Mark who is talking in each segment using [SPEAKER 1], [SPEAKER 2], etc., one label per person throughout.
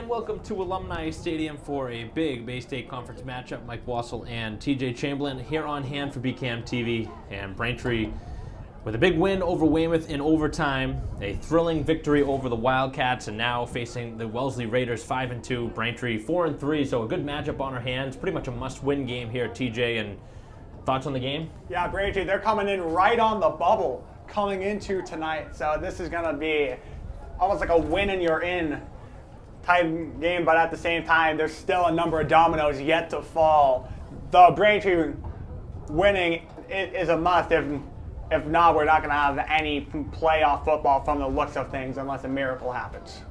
[SPEAKER 1] And welcome to Alumni Stadium for a big Bay State Conference matchup. Mike Wassel and TJ Chamberlain here on hand for BCAM TV. And Braintree with a big win over Weymouth in overtime, a thrilling victory over the Wildcats, and now facing the Wellesley Raiders 5-2, Braintree 4-3. So a good matchup on our hands, pretty much a must-win game here, TJ. And thoughts on the game?
[SPEAKER 2] Yeah, Braintree, they're coming in right on the bubble coming into tonight. So this is going to be almost like a win and you're in type game, but at the same time, there's still a number of dominoes yet to fall. The Braintree winning is a must. If not, we're not going to have any playoff football from the looks of things unless a miracle happens.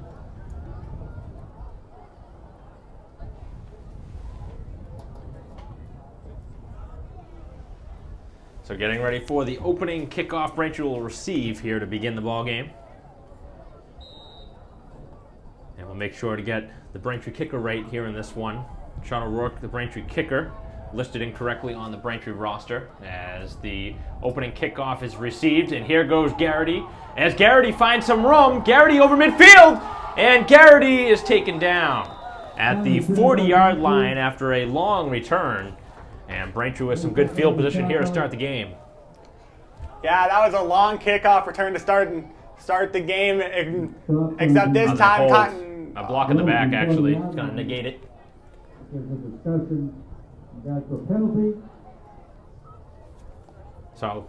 [SPEAKER 1] So getting ready for the opening kickoff. Braintree will receive here to begin the ball game. And we'll make sure to get the Braintree kicker right here in this one. Sean O'Rourke, the Braintree kicker, listed incorrectly on the Braintree roster as the opening kickoff is received. And here goes Garrity. As Garrity finds some room, Garrity over midfield, and Garrity is taken down at the 40-yard line after a long return. And Braintree with some good field position here to start the game.
[SPEAKER 2] Yeah, that was a long kickoff return to start the game, except this time Cotton.
[SPEAKER 1] A block in the back, actually. It's going to negate it. So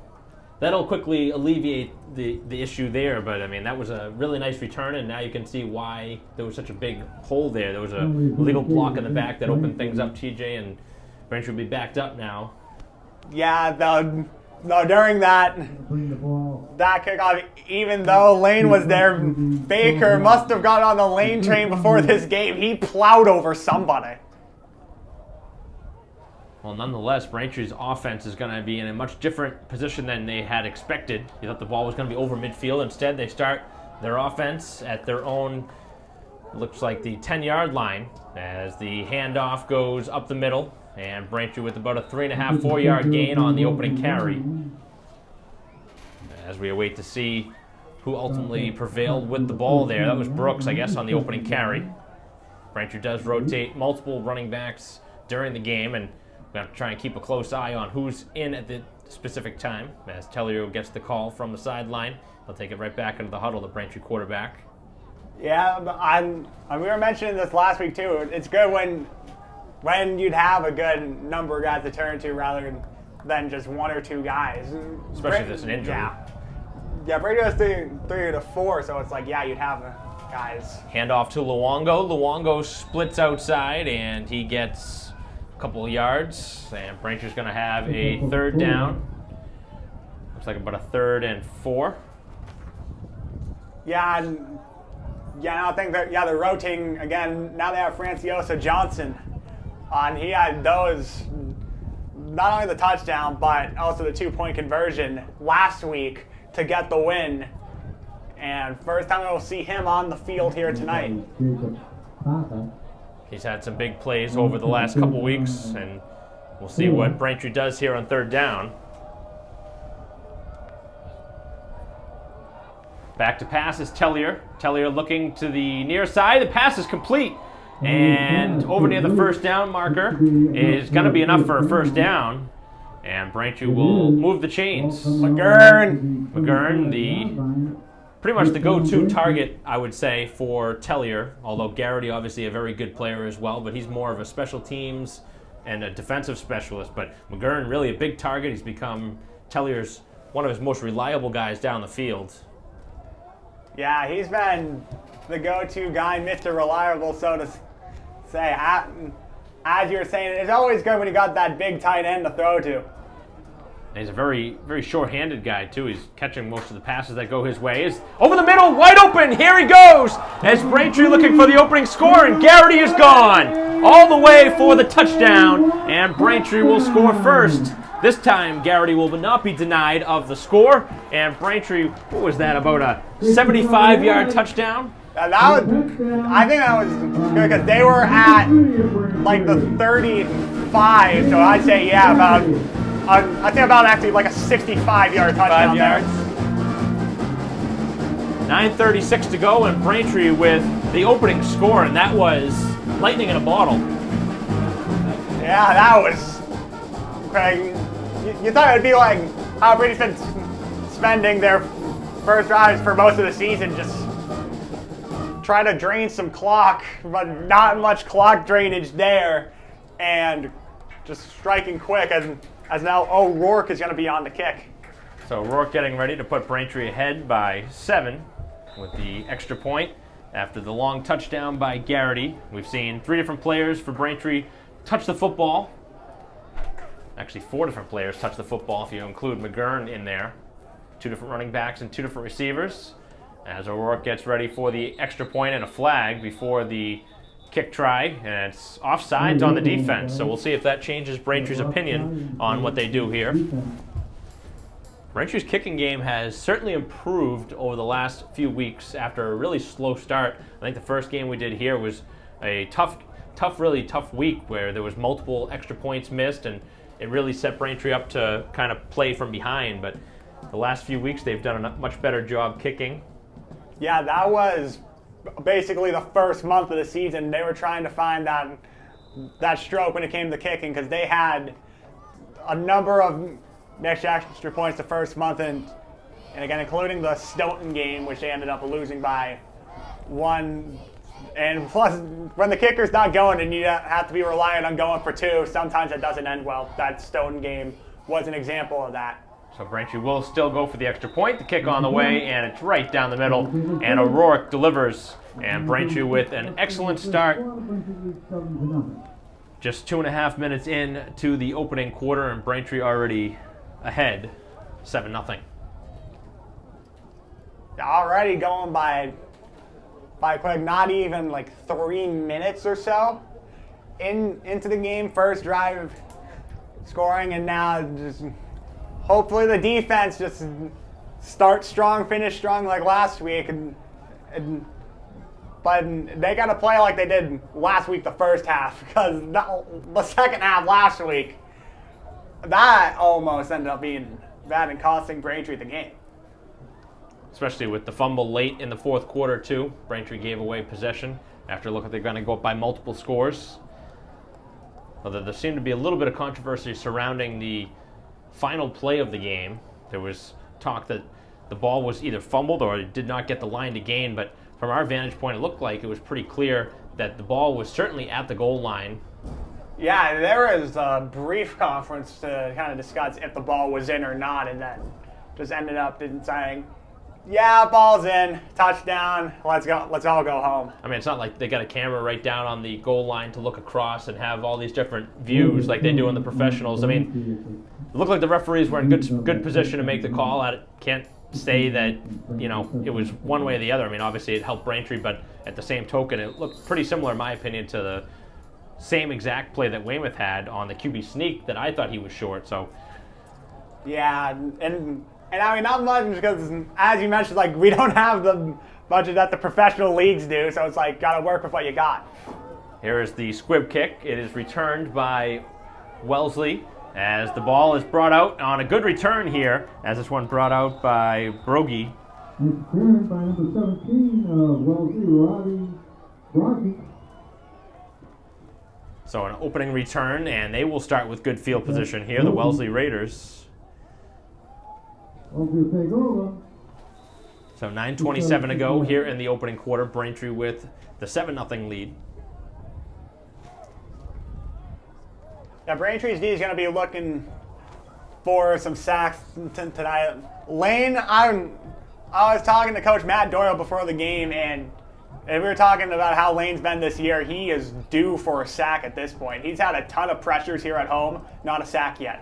[SPEAKER 1] that'll quickly alleviate the issue there, but I mean, that was a really nice return, and now you can see why there was such a big hole there. There was a legal block in the back that opened things up, TJ, and Braintree will be backed up now.
[SPEAKER 2] Yeah, during that kickoff, even though Lane was there, Baker must have got on the Lane train before this game. He plowed over somebody.
[SPEAKER 1] Well, nonetheless, Braintree's offense is going to be in a much different position than they had expected. You thought the ball was going to be over midfield. Instead, they start their offense at their own, looks like the 10-yard line, as the handoff goes up the middle. And Braintree with about a 3.5, 4-yard gain on the opening carry. As we await to see who ultimately prevailed with the ball there. That was Brooks, I guess, on the opening carry. Braintree does rotate multiple running backs during the game, and we have to try and keep a close eye on who's in at the specific time. As Tellier gets the call from the sideline, they'll take it right back into the huddle, the Braintree quarterback.
[SPEAKER 2] Yeah, we were mentioning this last week too. It's good when you'd have a good number of guys to turn to rather than just one or two guys.
[SPEAKER 1] Especially if there's an injury.
[SPEAKER 2] Yeah, Brady has three to four, so it's like, yeah, you'd have guys.
[SPEAKER 1] Hand off to Luongo. Luongo splits outside, and he gets a couple of yards. And Braintree's going to have a third down. Looks like about a 3rd and 4.
[SPEAKER 2] Yeah, I think that, they're rotating again. Now they have Franciosa Johnson. And he had those, not only the touchdown, but also the 2-point conversion last week to get the win. And first time we'll see him on the field here tonight.
[SPEAKER 1] He's had some big plays over the last couple weeks, and we'll see what Braintree does here on 3rd down. Back to pass is Tellier. Tellier looking to the near side. The pass is complete. And over near the 1st down marker is going to be enough for a 1st down. And Braintree will move the chains. McGurn, pretty much the go-to target, I would say, for Tellier. Although Garrity, obviously a very good player as well, but he's more of a special teams and a defensive specialist. But McGurn, really a big target. He's become Tellier's one of his most reliable guys down the field.
[SPEAKER 2] Yeah, he's been the go-to guy, Mr. Reliable, so to say. As you were saying, it's always good when you got that big tight end to throw to.
[SPEAKER 1] And he's a very, very short-handed guy, too. He's catching most of the passes that go his way. Is over the middle, wide open. Here he goes. As Braintree looking for the opening score, and Garrity is gone all the way for the touchdown. And Braintree will score first. This time, Garrity will not be denied of the score. And Braintree, what was that, about a 75-yard touchdown?
[SPEAKER 2] I think that was good because they were at like the 35. So I'd say, yeah, about actually like a 65-yard touchdown.
[SPEAKER 1] 5 yards. 9:36 to go, and Braintree with the opening score, and that was lightning in a bottle.
[SPEAKER 2] Yeah, that was Craig. You thought it'd be like how Brady's been spending their first drives for most of the season, just try to drain some clock, but not much clock drainage there, and just striking quick as now O'Rourke is going to be on the kick.
[SPEAKER 1] So O'Rourke getting ready to put Braintree ahead by 7 with the extra point after the long touchdown by Garrity. We've seen 3 different players for Braintree touch the football. Actually, 4 different players touch the football if you include McGurn in there. 2 different running backs and 2 different receivers. As O'Rourke gets ready for the extra point and a flag before the kick try, and it's offsides on the defense. So we'll see if that changes Braintree's opinion on what they do here. Braintree's kicking game has certainly improved over the last few weeks after a really slow start. I think the first game we did here was a really tough week where there was multiple extra points missed, and it really set Braintree up to kind of play from behind. But the last few weeks they've done a much better job kicking.
[SPEAKER 2] Yeah, that was basically the first month of the season. They were trying to find that stroke when it came to kicking, because they had a number of extra points the first month, and again, including the Stoughton game, which they ended up losing by 1. And plus, when the kicker's not going and you have to be reliant on going for 2, sometimes it doesn't end well. That Stoughton game was an example of that.
[SPEAKER 1] So Braintree will still go for the extra point. The kick on the way, and it's right down the middle. And O'Rourke delivers. And Braintree with an excellent start. Just 2.5 minutes in to the opening quarter, and Braintree already ahead, 7-0.
[SPEAKER 2] Already going by quick, not even like 3 minutes or so into the game. First drive scoring, and now just hopefully the defense just starts strong, finish strong like last week, but they got to play like they did last week the first half, because the second half last week, that almost ended up being bad and costing Braintree the game.
[SPEAKER 1] Especially with the fumble late in the fourth quarter too. Braintree gave away possession after looking like they're going to go up by multiple scores. Although there seemed to be a little bit of controversy surrounding the final play of the game. There was talk that the ball was either fumbled or it did not get the line to gain, but from our vantage point, it looked like it was pretty clear that the ball was certainly at the goal line.
[SPEAKER 2] Yeah, there was a brief conference to kind of discuss if the ball was in or not, and then just ended up saying, yeah, ball's in, touchdown, let's all go home.
[SPEAKER 1] I mean, it's not like they got a camera right down on the goal line to look across and have all these different views like they do in the professionals. I mean, it looked like the referees were in good position to make the call. I can't say that, it was one way or the other. I mean, obviously it helped Braintree, but at the same token, it looked pretty similar, in my opinion, to the same exact play that Weymouth had on the QB sneak that I thought he was short. So,
[SPEAKER 2] yeah, and I mean, not much, because as you mentioned, like, we don't have the budget that the professional leagues do, so it's like, got to work with what you got.
[SPEAKER 1] Here is the squib kick. It is returned by Wellesley as the ball is brought out on a good return here, as this one brought out by Brogy.
[SPEAKER 3] Returned by number 17, Wellesley, Robbie.
[SPEAKER 1] So an opening return, and they will start with good field position here, the Wellesley Raiders. So 9:27 to go here in the opening quarter. Braintree with the 7-0 lead.
[SPEAKER 2] Now, Braintree's D is going to be looking for some sacks tonight. Lane, I was talking to Coach Matt Doyle before the game, and we were talking about how Lane's been this year. He is due for a sack at this point. He's had a ton of pressures here at home, not a sack yet.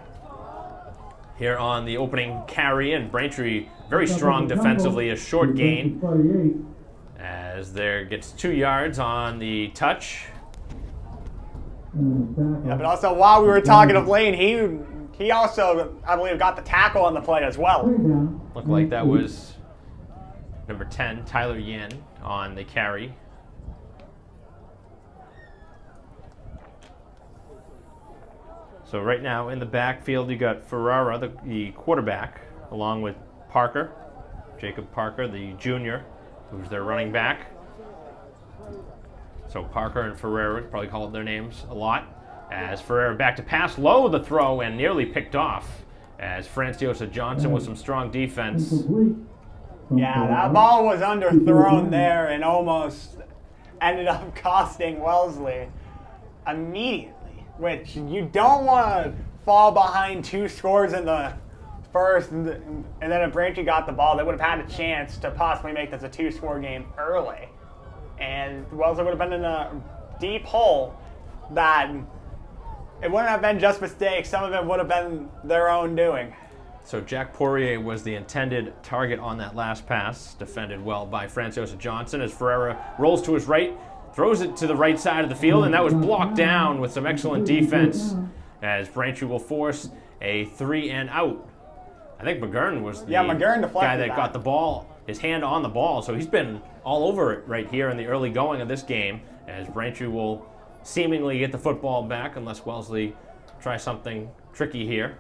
[SPEAKER 1] Here on the opening carry, and Braintree very strong defensively, a short gain as there gets 2 yards on the touch.
[SPEAKER 2] Yeah, but also while we were talking of Lane, he also, I believe, got the tackle on the play as well.
[SPEAKER 1] Looked like that was number 10, Tyler Yin, on the carry. So right now in the backfield, you got Ferrara, the quarterback, along with Parker, Jacob Parker, the junior, who's their running back. So Parker and Ferreira probably call their names a lot. As Ferreira back to pass, low the throw and nearly picked off. As Franciosa Johnson with some strong defense.
[SPEAKER 2] Yeah, that ball was underthrown there and almost ended up costing Wellesley immediately, which you don't want to fall behind 2 scores in the first, and then if Braintree got the ball, they would have had a chance to possibly make this a 2-score game early. And Wellesley would have been in a deep hole that it wouldn't have been just mistakes. Some of it would have been their own doing.
[SPEAKER 1] So Jack Poirier was the intended target on that last pass, defended well by Franciosa Johnson as Ferreira rolls to his right, throws it to the right side of the field, and that was blocked down with some excellent defense as Braintree will force a 3 and out. I think McGurn was the guy that got the ball, his hand on the ball, so he's been all over it right here in the early going of this game as Braintree will seemingly get the football back unless Wellesley tries something tricky here.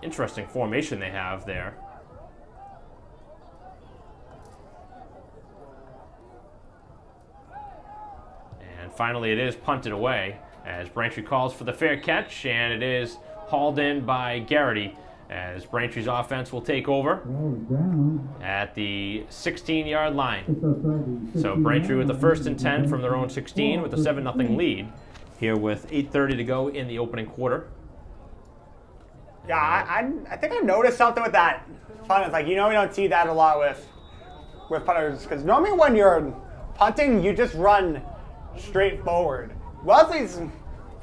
[SPEAKER 1] Interesting formation they have there. And finally it is punted away as Braintree calls for the fair catch, and it is hauled in by Garrity as Braintree's offense will take over at the 16-yard line. So Braintree with the 1st and 10 from their own 16 with a 7-0 lead here with 8:30 to go in the opening quarter.
[SPEAKER 2] Yeah, I think I noticed something with that punt. It's like, we don't see that a lot with punters, because normally when you're punting, you just run straight forward. Wellesley's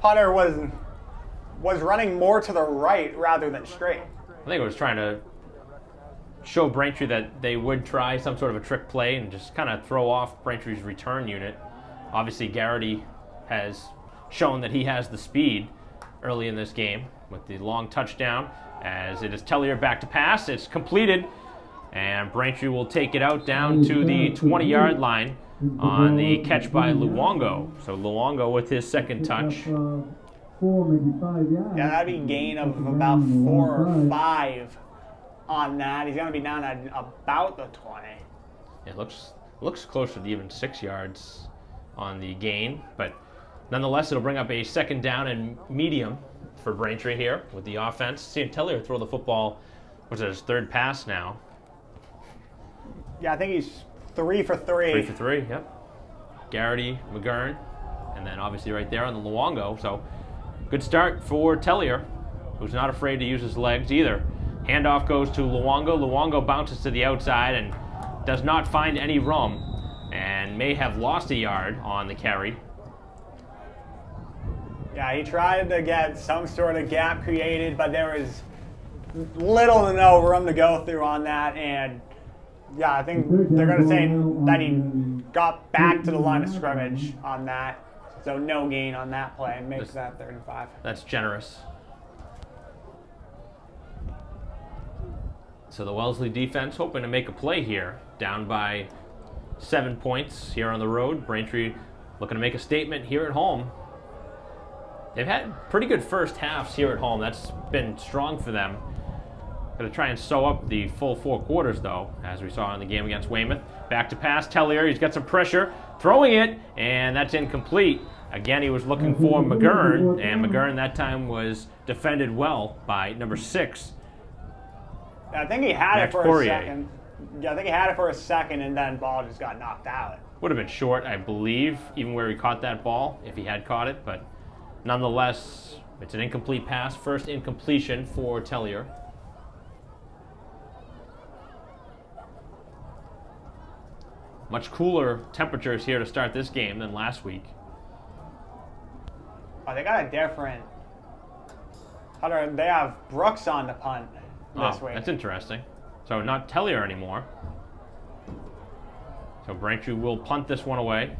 [SPEAKER 2] punter was running more to the right rather than straight.
[SPEAKER 1] I think it was trying to show Braintree that they would try some sort of a trick play and just kind of throw off Braintree's return unit. Obviously, Garrity has shown that he has the speed early in this game with the long touchdown as it is Tellier back to pass. It's completed, and Braintree will take it out down to the 20-yard line on the catch by Luongo. So Luongo with his second touch.
[SPEAKER 3] 4, maybe 5 yards.
[SPEAKER 2] Yeah, that'd be a gain of about 4 or 5 on that. He's going to be down at about the 20.
[SPEAKER 1] It looks closer to even 6 yards on the gain, but nonetheless, it'll bring up a 2nd down and medium for Braintree here with the offense. Seeing Tellier throw the football, what's it, his 3rd pass now?
[SPEAKER 2] Yeah, I think he's 3 for 3.
[SPEAKER 1] 3 for 3, yep. Garrity, McGurn, and then obviously right there on the Luongo. So good start for Tellier, who's not afraid to use his legs either. Handoff goes to Luongo. Luongo bounces to the outside and does not find any room and may have lost a yard on the carry.
[SPEAKER 2] Yeah, he tried to get some sort of gap created, but there was little to no room to go through on that. And yeah, I think they're going to say that he got back to the line of scrimmage on that. So no gain on that play. Makes that 3rd and 5.
[SPEAKER 1] That's generous. So the Wellesley defense hoping to make a play here. Down by 7 points here on the road. Braintree looking to make a statement here at home. They've had pretty good first halves here at home. That's been strong for them. Going to try and sew up the full 4 quarters, though, as we saw in the game against Weymouth. Back to pass, Tellier. He's got some pressure. Throwing it, and that's incomplete. Again, he was looking for McGurn, and McGurn that time was defended well by number 6.
[SPEAKER 2] I think he had
[SPEAKER 1] Max
[SPEAKER 2] it for
[SPEAKER 1] Poirier.
[SPEAKER 2] a second. Yeah, I think he had it for a second, and then ball just got knocked out.
[SPEAKER 1] Would have been short, I believe, even where he caught that ball, if he had caught it. But nonetheless, it's an incomplete pass. First incompletion for Tellier. Much cooler temperatures here to start this game than last week.
[SPEAKER 2] Oh, they got a different. They have Brooks on the punt this week.
[SPEAKER 1] That's interesting. So not Tellier anymore. So Braintree will punt this one away.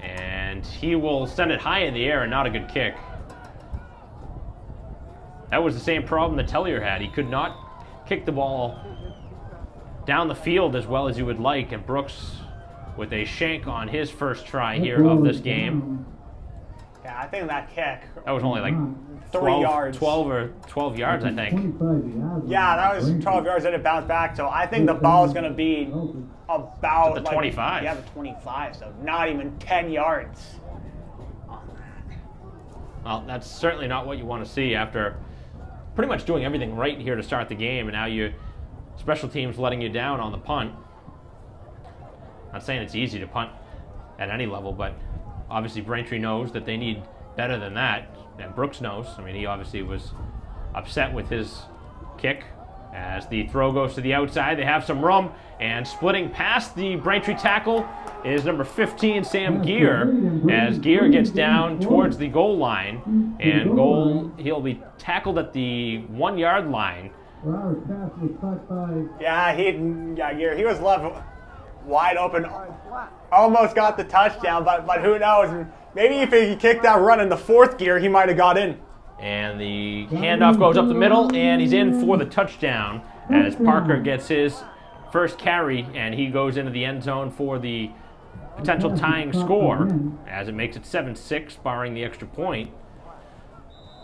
[SPEAKER 1] And he will send it high in the air and not a good kick. That was the same problem that Tellier had. He could not kick the ball down the field as well as you would like, and Brooks with a shank on his first try here of this game.
[SPEAKER 2] Yeah, I think that kick.
[SPEAKER 1] That was only like
[SPEAKER 2] 3 yards.
[SPEAKER 1] 12 yards, I think.
[SPEAKER 3] 25 yards.
[SPEAKER 2] Yeah, that was 12 yards that it bounced back. So I think the ball is going to be about
[SPEAKER 1] To the 25.
[SPEAKER 2] Yeah, the 25. So not even 10 yards.
[SPEAKER 1] Well, that's certainly not what you want to see after pretty much doing everything right here to start the game, and now you special teams letting you down on the punt. Not saying it's easy to punt at any level, but obviously Braintree knows that they need better than that, and Brooks knows. I mean, he obviously was upset with his kick. As the throw goes to the outside, they have some room, and splitting past the Braintree tackle is number 15, Sam Gear, as Gear gets down towards the goal line, and he'll be tackled at the 1 yard line.
[SPEAKER 3] Well, his pass was caught by
[SPEAKER 2] Yeah, he was left wide open. Almost got the touchdown, but who knows? Maybe if he kicked that run in the 4th gear, he might have got in.
[SPEAKER 1] And the handoff goes up the middle, and he's in for the touchdown as Parker gets his first carry, and he goes into the end zone for the potential tying score, as it makes it 7-6, barring the extra point.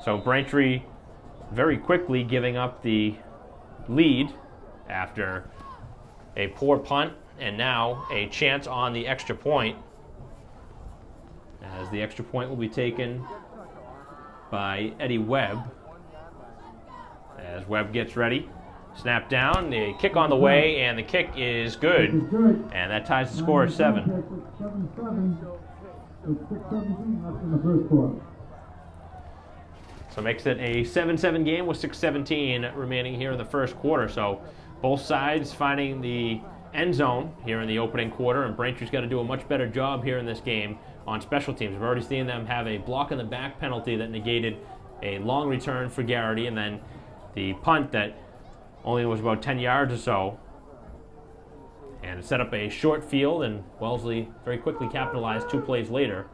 [SPEAKER 1] So Braintree very quickly giving up the lead after a poor punt, and now a chance on the extra point, as the extra point will be taken by Eddie Webb. As Webb gets ready, snap down, the kick on the way, and the kick is good, and that ties the score at 7.
[SPEAKER 3] 7-7. With 6:17 left in the first quarter.
[SPEAKER 1] So makes it a 7-7 game with 6:17 remaining here in the first quarter. So both sides finding the end zone here in the opening quarter, and Braintree's got to do a much better job here in this game on special teams. We've already seen them have a block in the back penalty that negated a long return for Garrity, and then the punt that only was about 10 yards or so, and it set up a short field, and Wellesley very quickly capitalized 2 plays later.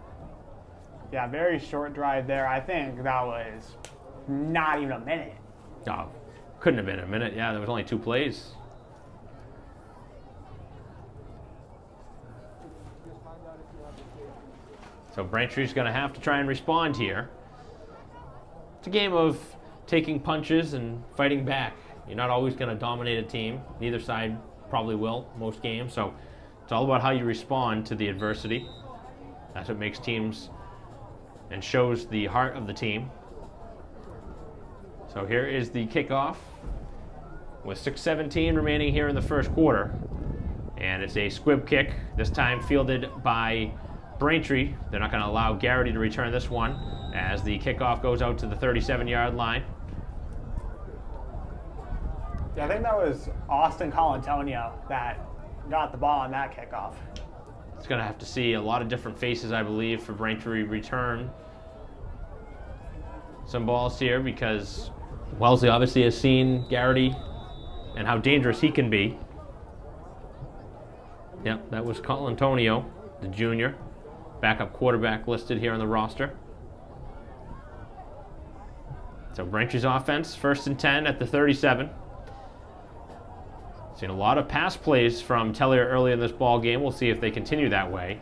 [SPEAKER 2] Yeah, very short drive there. I think that was not even a minute.
[SPEAKER 1] Oh, couldn't have been a minute. Yeah, there was only 2 plays. So Braintree's going to have to try and respond here. It's a game of taking punches and fighting back. You're not always going to dominate a team. Neither side probably will most games. So it's all about how you respond to the adversity. That's what makes teams and shows the heart of the team. So here is the kickoff with 6:17 remaining here in the first quarter. And it's a squib kick, this time fielded by Braintree. They're not going to allow Garrity to return this one as the kickoff goes out to the 37-yard line.
[SPEAKER 2] Yeah, I think that was Austin Colantonio that got the ball on that kickoff.
[SPEAKER 1] It's going to have to see a lot of different faces, I believe, for Braintree return some balls here, because Wellesley obviously has seen Garrity and how dangerous he can be. Yep, that was Colantonio, the junior, backup quarterback listed here on the roster. So Braintree's offense, 1st and 10 at the 37. Seen a lot of pass plays from Tellier early in this ball game. We'll see if they continue that way.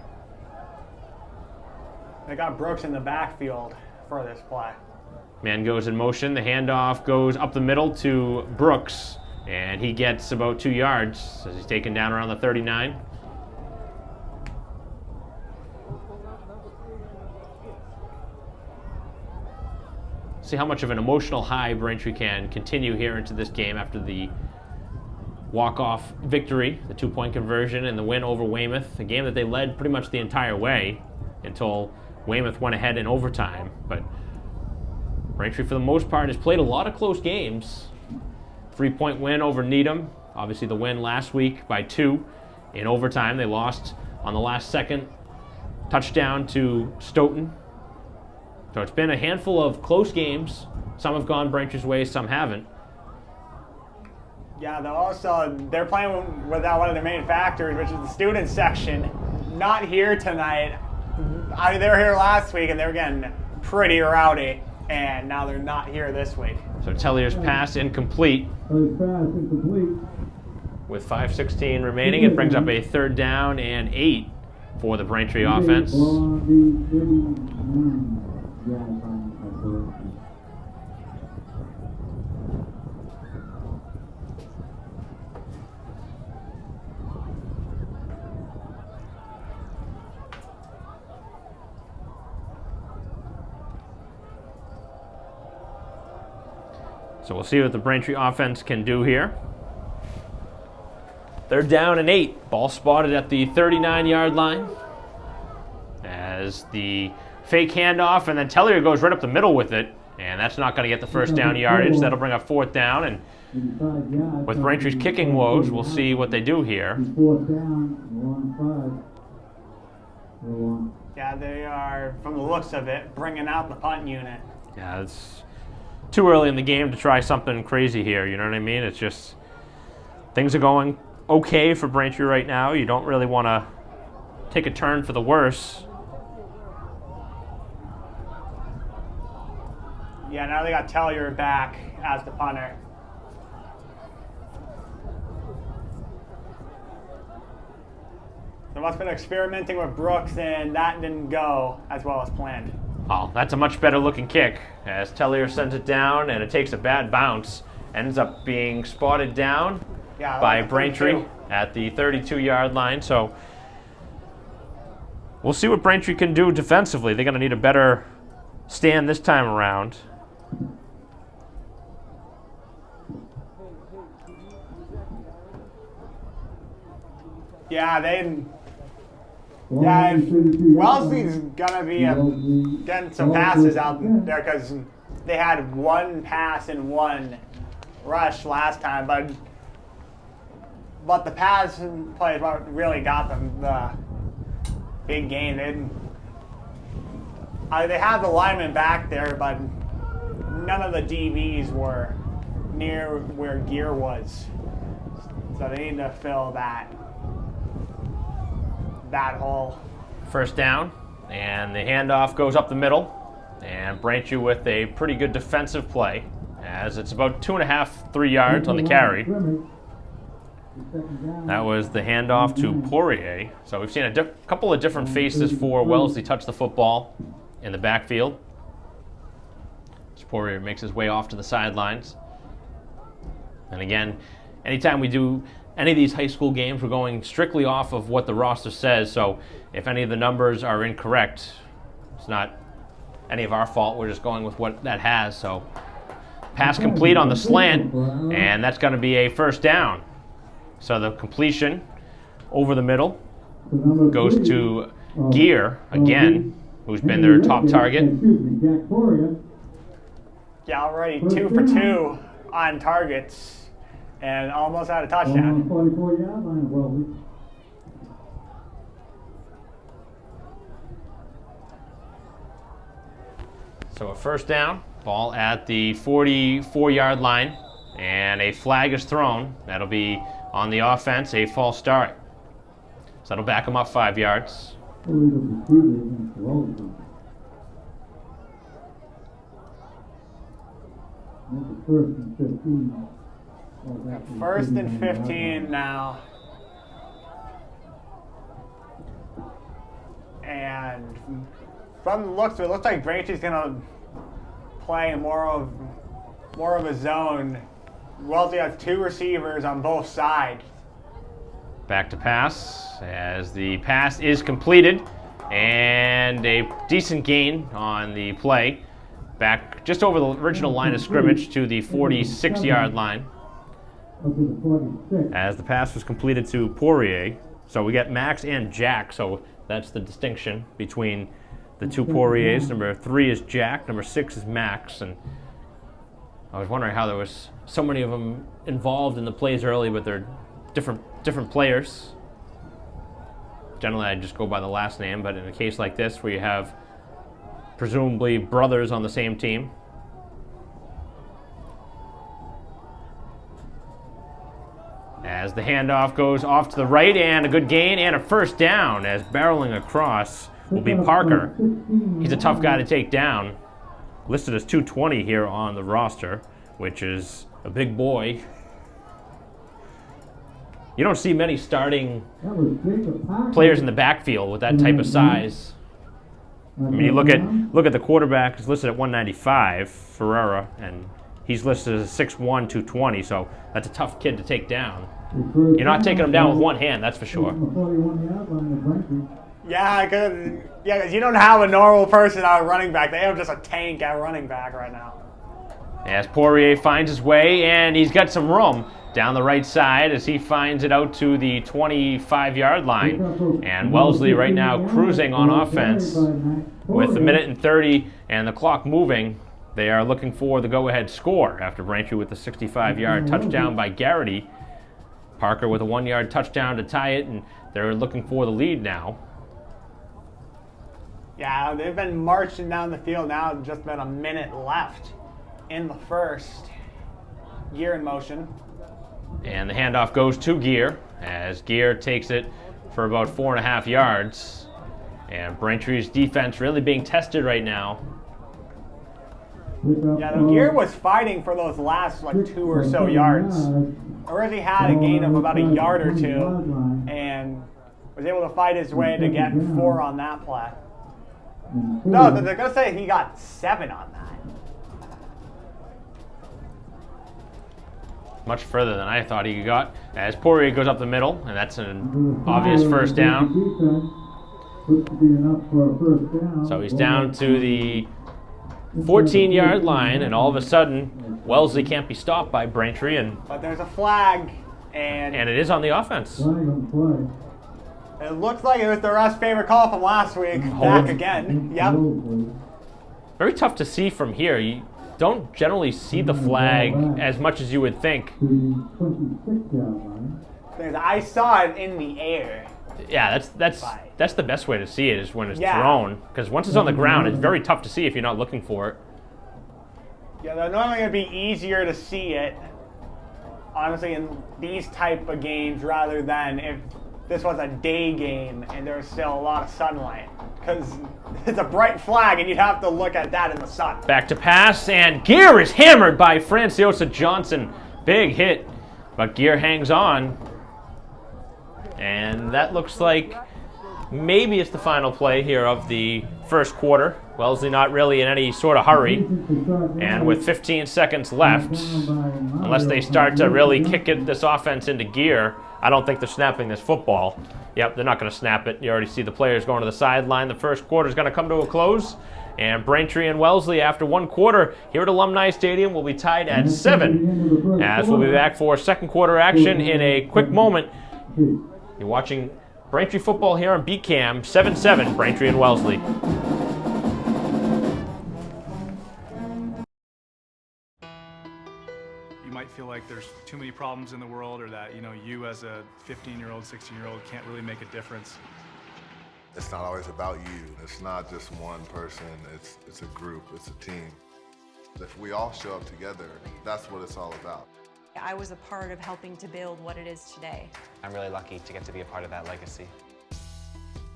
[SPEAKER 2] They got Brooks in the backfield for this play.
[SPEAKER 1] Man goes in motion. The handoff goes up the middle to Brooks, and he gets about 2 yards as he's taken down around the 39. See how much of an emotional high Braintree can continue here into this game after the walk-off victory, the 2-point conversion, and the win over Weymouth, a game that they led pretty much the entire way until Weymouth went ahead in overtime. But Braintree, for the most part, has played a lot of close games. 3-point win over Needham, obviously the win last week by 2 in overtime. They lost on the last second touchdown to Stoughton. So it's been a handful of close games. Some have gone Braintree's way, some haven't.
[SPEAKER 2] Yeah, they're playing without one of the main factors, which is the student section. Not here tonight. I mean, they were here last week and they were getting pretty rowdy, and now they're not here this week.
[SPEAKER 1] So Tellier's pass incomplete.
[SPEAKER 3] His pass incomplete.
[SPEAKER 1] With 5:16 remaining, it brings up a 3rd down and 8 for the Braintree offense.
[SPEAKER 3] On the 39. yards on Braintree.
[SPEAKER 1] So we'll see what the Braintree offense can do here. They're down and 8. Ball spotted at the 39-yard line. As the fake handoff, and then Tellier goes right up the middle with it. And that's not going to get the first down yardage. That'll bring up 4th down. And with Braintree's kicking woes, we'll see what they do here.
[SPEAKER 3] 4th down, 1-5.
[SPEAKER 2] Yeah, they are, from the looks of it, bringing out the punt unit.
[SPEAKER 1] Yeah, it's too early in the game to try something crazy here, you know what I mean? It's just, things are going okay for Braintree right now. You don't really want to take a turn for the worse.
[SPEAKER 2] Yeah, now they got Tellier back as the punter. They must have been experimenting with Brooks, and that didn't go as well as planned.
[SPEAKER 1] Oh, that's a much better looking kick as Tellier sends it down, and it takes a bad bounce. Ends up being spotted down by Braintree at the 32-yard line. So we'll see what Braintree can do defensively. They're going to need a better stand this time around.
[SPEAKER 2] Wellesley's gonna be getting some passes out there because they had one pass and one rush last time, but the pass plays what really got them the big gain. They have the linemen back there, but none of the DBs were near where Gear was, so they need to fill that hole.
[SPEAKER 1] First down, and the handoff goes up the middle, and Braintree with a pretty good defensive play, as it's about 2.5, 3 yards on the carry. That was the handoff to Poirier. So we've seen a couple of different faces for Wellesley touch the football in the backfield. As Poirier makes his way off to the sidelines. And again, anytime we do any of these high school games, we're going strictly off of what the roster says. So if any of the numbers are incorrect, it's not any of our fault. We're just going with what that has. So pass complete on the slant, and that's going to be a first down. So the completion over the middle goes to Gear again, who's been their top target.
[SPEAKER 2] Yeah, already 2 for 2 on targets. And almost had a touchdown.
[SPEAKER 3] 44-yard line, Wellesley.
[SPEAKER 1] So a first down, ball at the 44-yard line, and a flag is thrown. That'll be on the offense, a false start. So that'll back them up 5 yards.
[SPEAKER 2] First and 15 now. And from the looks of it, looks like Braintree's gonna play more of a zone. Wellesley has 2 receivers on both sides.
[SPEAKER 1] Back to pass, as the pass is completed, and a decent gain on the play. Back just over the original line of scrimmage to the 46-yard line. As the pass was completed to Poirier. So we get Max and Jack, so that's the distinction between the 2 Poiriers. Number 3 is Jack, number 6 is Max, and I was wondering how there was so many of them involved in the plays early, but they're different players. Generally, I just go by the last name, but in a case like this where you have presumably brothers on the same team. As the handoff goes off to the right, and a good gain and a first down, as barreling across will be Parker. He's a tough guy to take down. Listed as 220 here on the roster, which is a big boy. You don't see many starting players in the backfield with that type of size. I mean, you look at the quarterback is listed at 195, Ferreira, and he's listed as 6'1", 220. So that's a tough kid to take down. You're not taking him down with one hand, that's for sure.
[SPEAKER 2] Yeah, because you don't have a normal person at running back. They have just a tank at running back right now.
[SPEAKER 1] As Poirier finds his way, and he's got some room down the right side as he finds it out to the 25-yard line. And Wellesley right now cruising on offense with a minute and 30 and the clock moving. They are looking for the go-ahead score after Braintree with a 65-yard touchdown by Garrity. Parker with a 1-yard touchdown to tie it, and they're looking for the lead now.
[SPEAKER 2] Yeah, they've been marching down the field now. Just been a minute left in the first. Gear in motion.
[SPEAKER 1] And the handoff goes to Gear as Gear takes it for about 4.5 yards. And Braintree's defense really being tested right now.
[SPEAKER 2] Yeah, the Gear was fighting for those last 2 or so yards. Already had a gain of about a yard or two and was able to fight his way to get 4 on that play. No, they're going to say he got 7 on that.
[SPEAKER 1] Much further than I thought he got. As Poirier goes up the middle, and that's an obvious first down. So he's down to the 14-yard line, and all of a sudden, Wellesley can't be stopped by Braintree.
[SPEAKER 2] But there's a flag, and
[SPEAKER 1] it is on the offense.
[SPEAKER 2] It looks like it was the ref's favorite call from last week. Back again. Yep.
[SPEAKER 1] Very tough to see from here. You don't generally see the flag as much as you would think.
[SPEAKER 2] I saw it in the air.
[SPEAKER 1] Yeah, that's the best way to see it is when it's thrown. Because once it's on the ground, it's very tough to see if you're not looking for it.
[SPEAKER 2] Yeah, they're normally going to be easier to see it, honestly, in these type of games rather than if this was a day game and there's still a lot of sunlight. Because it's a bright flag and you'd have to look at that in the sun.
[SPEAKER 1] Back to pass, and Gear is hammered by Franciosa Johnson. Big hit, but Gear hangs on. And that looks like maybe it's the final play here of the first quarter. Wellesley not really in any sort of hurry. And with 15 seconds left, unless they start to really kick this offense into gear, I don't think they're snapping this football. Yep, they're not going to snap it. You already see the players going to the sideline. The first quarter is going to come to a close. And Braintree and Wellesley, after one quarter here at Alumni Stadium, will be tied at 7. As we'll be back for second quarter action in a quick moment. You're watching Braintree football here on BCAM, 7-7, Braintree and Wellesley.
[SPEAKER 4] You might feel like there's too many problems in the world, or that, you as a 15-year-old, 16-year-old can't really make a difference.
[SPEAKER 5] It's not always about you. It's not just one person. It's a group. It's a team. If we all show up together, that's what it's all about.
[SPEAKER 6] I was a part of helping to build what it is today.
[SPEAKER 7] I'm really lucky to get to be a part of that legacy.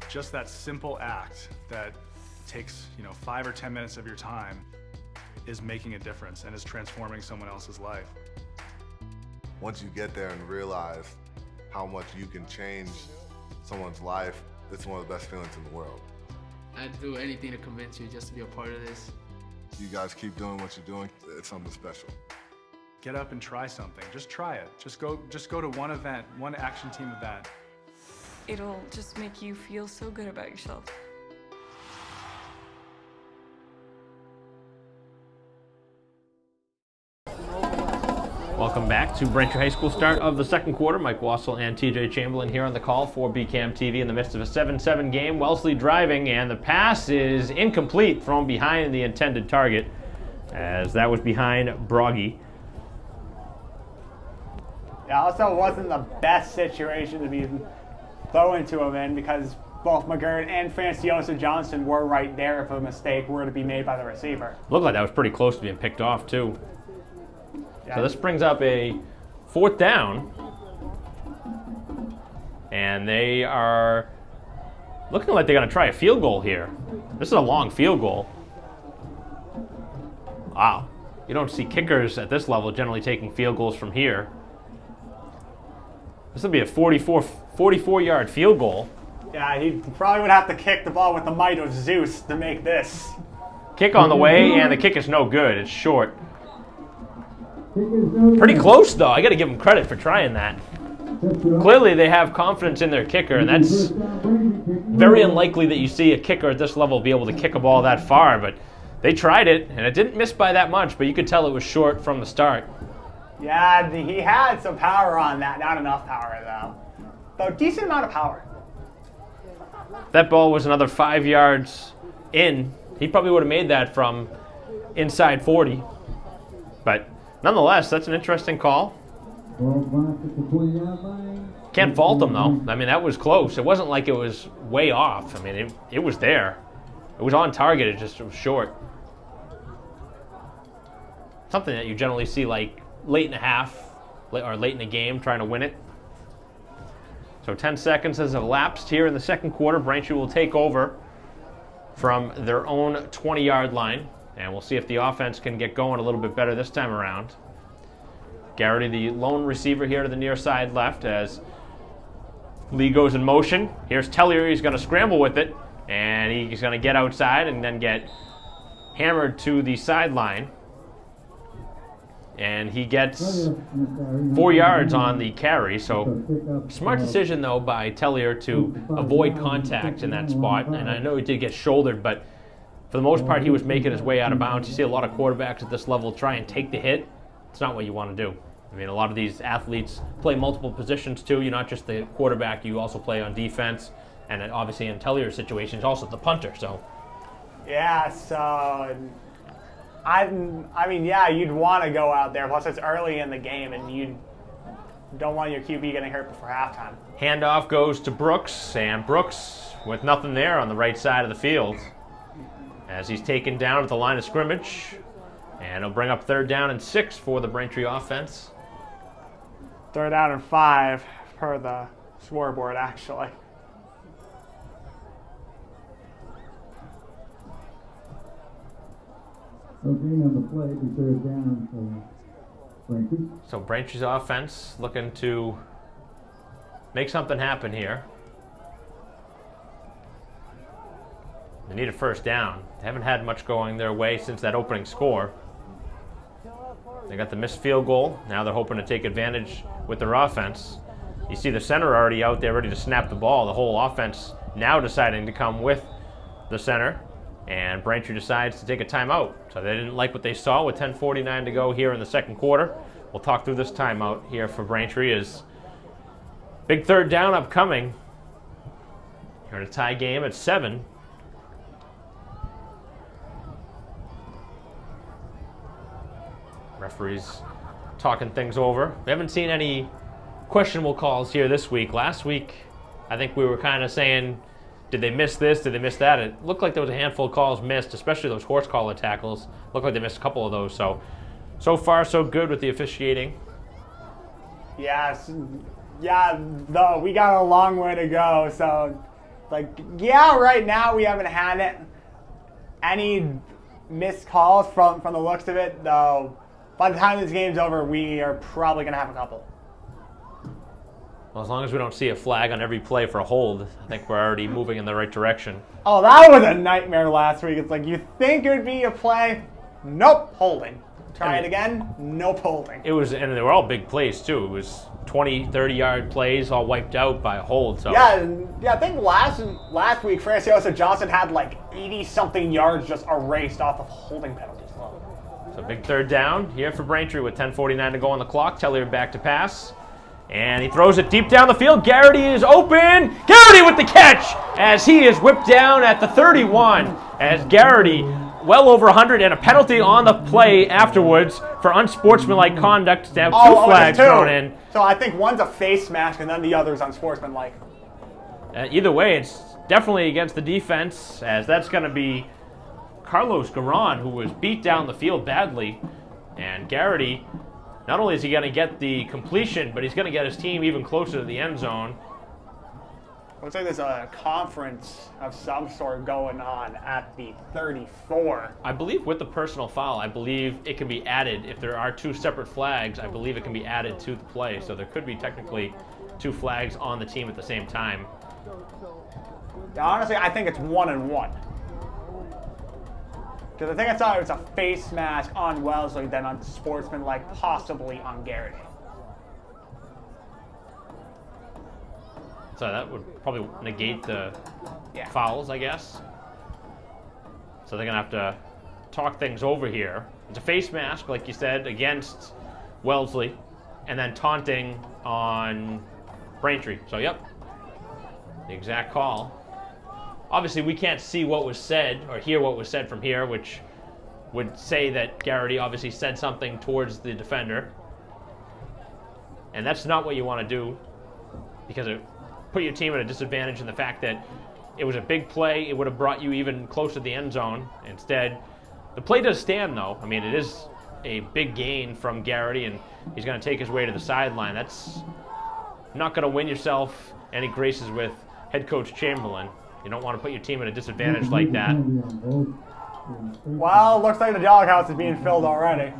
[SPEAKER 4] Just that simple act that takes, 5 or 10 minutes of your time is making a difference and is transforming someone else's life.
[SPEAKER 5] Once you get there and realize how much you can change someone's life, it's one of the best feelings in the world.
[SPEAKER 8] I'd do anything to convince you just to be a part of this.
[SPEAKER 5] You guys keep doing what you're doing. It's something special.
[SPEAKER 4] Get up and try something. Just try it. Just go to one event, one action team event.
[SPEAKER 6] It'll just make you feel so good about yourself.
[SPEAKER 1] Welcome back to Braintree High School, start of the second quarter. Mike Wassel and TJ Chamberlain here on the call for BCAM TV in the midst of a 7-7 game. Wellesley driving, and the pass is incomplete, thrown behind the intended target, as that was behind Broggy.
[SPEAKER 2] Yeah, also wasn't the best situation to be thrown to him in because both McGirt and Franciosa Johnson were right there if a mistake were to be made by the receiver.
[SPEAKER 1] Looked like that was pretty close to being picked off, too.
[SPEAKER 2] Yeah.
[SPEAKER 1] So this brings up a 4th down. And they are looking like they're going to try a field goal here. This is a long field goal. Wow. You don't see kickers at this level generally taking field goals from here. This will be a 44-yard field goal.
[SPEAKER 2] Yeah, he probably would have to kick the ball with the might of Zeus to make this.
[SPEAKER 1] Kick on the way, and the kick is no good. It's short.
[SPEAKER 3] Kick is no
[SPEAKER 1] Pretty
[SPEAKER 3] good.
[SPEAKER 1] close, though. I got to give them credit for trying that. Clearly, they have confidence in their kicker, and that's
[SPEAKER 3] First down, Braintree, kick
[SPEAKER 1] very
[SPEAKER 3] no.
[SPEAKER 1] unlikely that you see a kicker at this level be able to kick a ball that far, but they tried it, and it didn't miss by that much, but you could tell it was short from the start.
[SPEAKER 2] Yeah, he had some power on that. Not enough power, though. Though, decent amount of power.
[SPEAKER 1] That ball was another 5 yards in. He probably would have made that from inside 40. But nonetheless, that's an interesting call.
[SPEAKER 3] Ball blocked at the 20-yard line.
[SPEAKER 1] Can't fault him, though. I mean, that was close. It wasn't like it was way off. I mean, it was there. It was on target. It was short. Something that you generally see like late in a half or late in a game trying to win it. So 10 seconds has elapsed here in the second quarter. Braintree will take over from their own 20-yard line. And we'll see if the offense can get going a little bit better this time around. Garrity, the lone receiver here to the near side left as Lee goes in motion. Here's Tellier. He's going to scramble with it. And he's going to get outside and then get hammered to the sideline. And he gets 4 yards on the carry. So smart decision, though, by Tellier to avoid contact in that spot. And I know he did get shouldered, but for the most part, he was making his way out of bounds. You see a lot of quarterbacks at this level try and take the hit. It's not what you want to do. I mean, a lot of these athletes play multiple positions, too. You're not just the quarterback. You also play on defense. And then obviously in Tellier's situation, he's also the punter. So
[SPEAKER 2] Yeah, so I mean, yeah, you'd want to go out there. Plus, it's early in the game, and you don't want your QB getting hurt before halftime.
[SPEAKER 1] handoff goes to Brooks, and Brooks with nothing there on the right side of the field as he's taken down at the line of scrimmage. And it'll bring up 3rd down and 6 for the Braintree offense.
[SPEAKER 2] 3rd down and 5 per the scoreboard, actually.
[SPEAKER 3] Okay, on the play, the 3rd down for Braintree.
[SPEAKER 1] So Braintree's offense looking to make something happen here. They need a 1st down. They haven't had much going their way since that opening score. They got the missed field goal. Now they're hoping to take advantage with their offense. You see the center already out there ready to snap the ball. The whole offense now deciding to come with the center. And Braintree decides to take a timeout. So they didn't like what they saw with 10:49 to go here in the second quarter. We'll talk through this timeout here for Braintree as big 3rd down upcoming. You're in a tie game at 7. Referees talking things over. We haven't seen any questionable calls here this week. Last week, I think we were kind of saying, did they miss this? Did they miss that? It looked like there was a handful of calls missed, especially those horse collar tackles. Looked like they missed a couple of those. So far, so good with the officiating.
[SPEAKER 2] Yes. Yeah, though, we got a long way to go. So, right now we haven't had any missed calls from the looks of it, though. By the time this game's over, we are probably going to have a couple.
[SPEAKER 1] Well, as long as we don't see a flag on every play for a hold, I think we're already moving in the right direction.
[SPEAKER 2] Oh, that was a nightmare last week. It's like, you think it would be a play? Nope, holding. Try it again? Nope, holding.
[SPEAKER 1] It was, and they were all big plays, too. It was 20, 30-yard plays all wiped out by a hold. So
[SPEAKER 2] Yeah, I think last week, Franciosa Johnson had 80-something yards just erased off of holding penalties.
[SPEAKER 1] So big 3rd down here for Braintree with 10:49 to go on the clock. Tellier back to pass. And he throws it deep down the field. Garrity is open. Garrity with the catch as he is whipped down at the 31. As Garrity, well over 100, and a penalty on the play afterwards for unsportsmanlike conduct. To have two flags thrown in.
[SPEAKER 2] So I think one's a face mask and then the other's unsportsmanlike.
[SPEAKER 1] Either way, it's definitely against the defense, as that's going to be Carlos Garan, who was beat down the field badly. And Garrity, not only is he going to get the completion, but he's going to get his team even closer to the end zone.
[SPEAKER 2] Looks like there's a conference of some sort going on at the 34.
[SPEAKER 1] I believe with the personal foul, I believe it can be added. If there are 2 separate flags, I believe it can be added to the play. So there could be technically two flags on the team at the same time.
[SPEAKER 2] Yeah, honestly, I think it's 1-1. Because I think I saw it was a face mask on Wellesley, then on Sportsman-like, possibly on Garrity.
[SPEAKER 1] So that would probably negate the fouls, I guess. So they're going to have to talk things over here. It's a face mask, like you said, against Wellesley, and then taunting on Braintree. So, yep, the exact call. Obviously, we can't see what was said or hear what was said from here, which would say that Garrity obviously said something towards the defender. And that's not what you want to do, because it put your team at a disadvantage in the fact that it was a big play. It would have brought you even closer to the end zone. Instead, the play does stand, though. I mean, it is a big gain from Garrity, and he's going to take his way to the sideline. That's not going to win yourself any graces with head coach Chamberlain. You don't want to put your team at a disadvantage like that.
[SPEAKER 2] Well, looks like the doghouse is being filled already.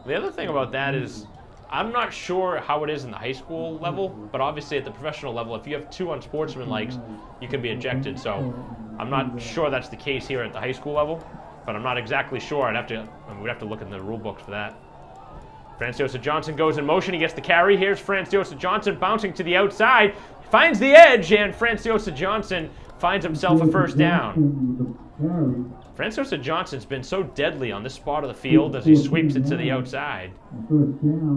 [SPEAKER 1] The other thing about that is, I'm not sure how it is in the high school level, but obviously at the professional level, if you have two unsportsmanlikes, you can be ejected. So I'm not sure that's the case here at the high school level, but I'm not exactly sure. We'd have to look in the rule books for that. Franciosa Johnson goes in motion. He gets the carry. Here's Franciosa Johnson bouncing to the outside. Finds the edge, and Franciosa Johnson finds himself a first down. Franciosa Johnson's been so deadly on this spot of the field as he sweeps it to the outside.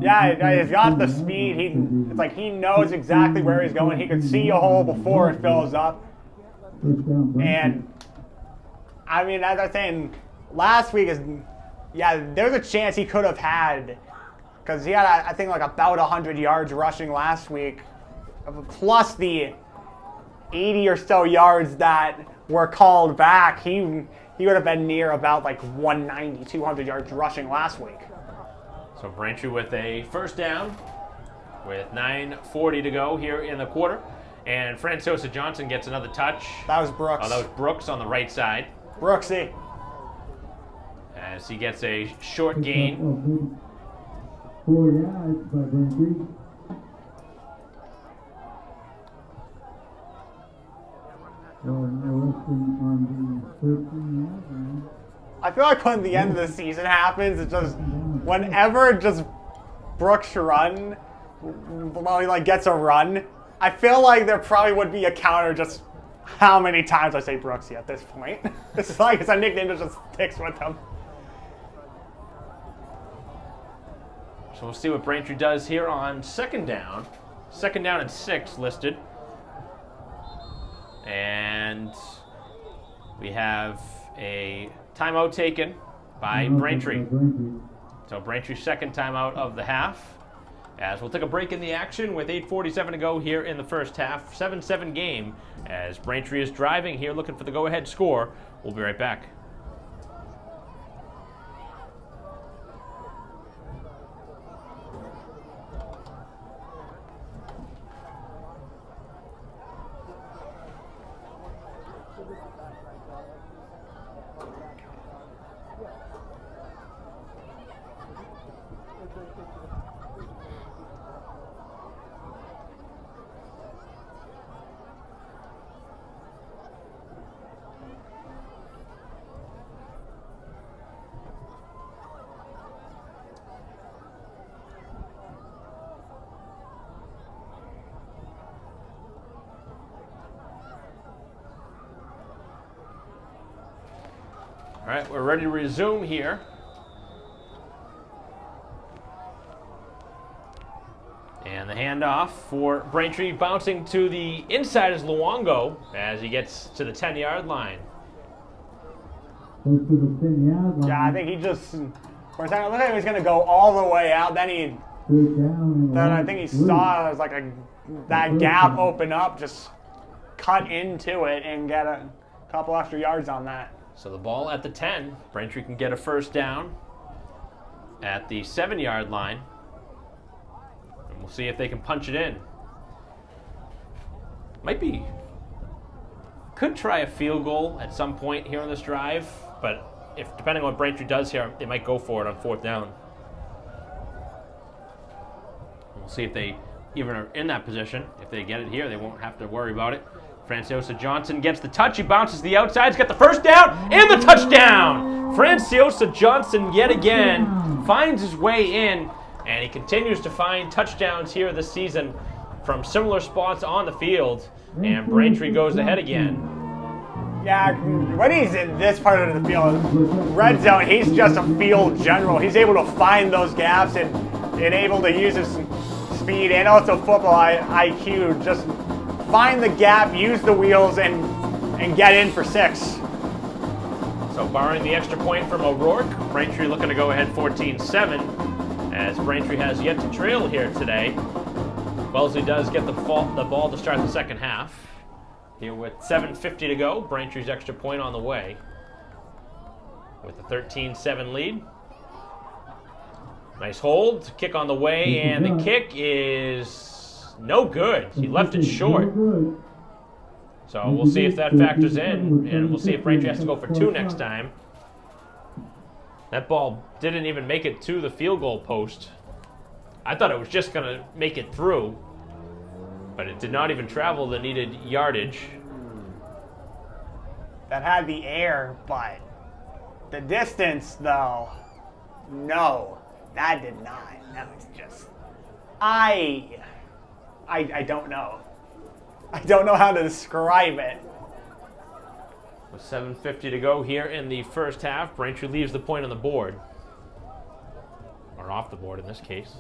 [SPEAKER 2] Yeah, he's got the speed. It's like he knows exactly where he's going. He could see a hole before it fills up. And, I mean, as I was saying, last week there's a chance he could have had, because he had, I think, like about 100 yards rushing last week, plus the 80 or so yards that were called back. He would have been near about like 190, 200 yards rushing last week.
[SPEAKER 1] So Braintree with a first down with 9:40 to go here in the quarter. And Franciosa Johnson gets another touch.
[SPEAKER 2] That was Brooks.
[SPEAKER 1] Oh, that was Brooks on the right side.
[SPEAKER 2] Brooksy.
[SPEAKER 1] As he gets a short gain.
[SPEAKER 3] 4 yards by Braintree.
[SPEAKER 2] I feel like when the end of the season happens, it's just whenever just Brooks run, well, he like gets a run, I feel like there probably would be a counter just how many times I say Brooksy at this point. It's like it's a nickname that just sticks with him.
[SPEAKER 1] So we'll see what Braintree does here on second down. Second down and 6 listed. And we have a timeout taken by Braintree. So Braintree's second timeout of the half. As we'll take a break in the action with 8:47 to go here in the first half. 7-7 game as Braintree is driving here looking for the go-ahead score. We'll be right back. All right, we're ready to resume here. And the handoff for Braintree bouncing to the inside is Luongo as he gets to the 10-yard line.
[SPEAKER 2] Yeah, I think he just, for a second, it looked like he was going to go all the way out. Then I think he saw it was like that gap open up, just cut into it and get a couple extra yards on that.
[SPEAKER 1] So the ball at the 10. Braintree can get a first down at the 7-yard line. And we'll see if they can punch it in. Could try a field goal at some point here on this drive, but depending on what Braintree does here, they might go for it on 4th down. We'll see if they even are in that position. If they get it here, they won't have to worry about it. Franciosa Johnson gets the touch. He bounces the outside. He's got the first down and the touchdown. Franciosa Johnson yet again finds his way in, and he continues to find touchdowns here this season from similar spots on the field. And Braintree goes ahead again.
[SPEAKER 2] Yeah, when he's in this part of the field, red zone, he's just a field general. He's able to find those gaps and able to use his speed and also football IQ. Just find the gap, use the wheels, and get in for 6.
[SPEAKER 1] So barring the extra point from O'Rourke, Braintree looking to go ahead 14-7, as Braintree has yet to trail here today. Wellesley does get the ball to start the second half. Here with 7:50 to go, Braintree's extra point on the way. With a 13-7 lead. Nice hold, kick on the way, and the kick is no good. He left it short. So we'll see if that factors in, and we'll see if Braintree has to go for 2 next time. That ball didn't even make it to the field goal post. I thought it was just going to make it through, but it did not even travel the needed yardage.
[SPEAKER 2] That had the air, but the distance, though, no, that did not. That was just, I don't know. I don't know how to describe it.
[SPEAKER 1] With 7:50 to go here in the first half, Braintree leaves the point on the board. Or off the board in this case.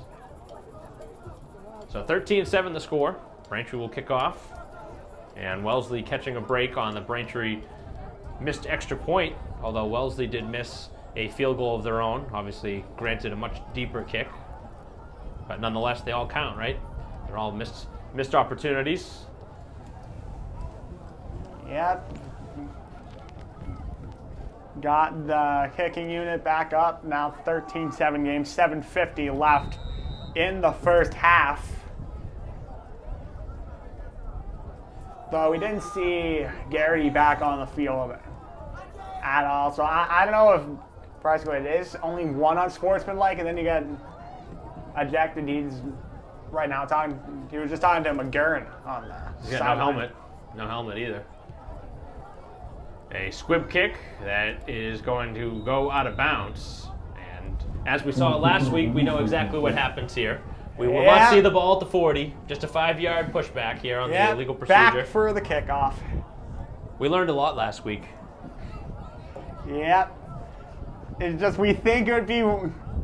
[SPEAKER 1] So 13-7 the score. Braintree will kick off. And Wellesley catching a break on the Braintree missed extra point, although Wellesley did miss a field goal of their own. Obviously, granted a much deeper kick. But nonetheless, they all count, right? They're all missed opportunities.
[SPEAKER 2] Yep. Got the kicking unit back up. Now 13-7 game, 7:50 left in the first half. Though we didn't see Garrity back on the field at all. So I don't know if practically it is only 1 unsportsmanlike, and then you get ejected. He's right now he was just talking to McGurn on the
[SPEAKER 1] He's got
[SPEAKER 2] sideline.
[SPEAKER 1] no helmet. No helmet either. A squib kick that is going to go out of bounds. And as we saw last week, we know exactly what happens here. We will not see the ball at the 40. Just a 5-yard pushback here on the illegal procedure.
[SPEAKER 2] Back for the kickoff.
[SPEAKER 1] We learned a lot last week.
[SPEAKER 2] Yep. It's just we think it would be...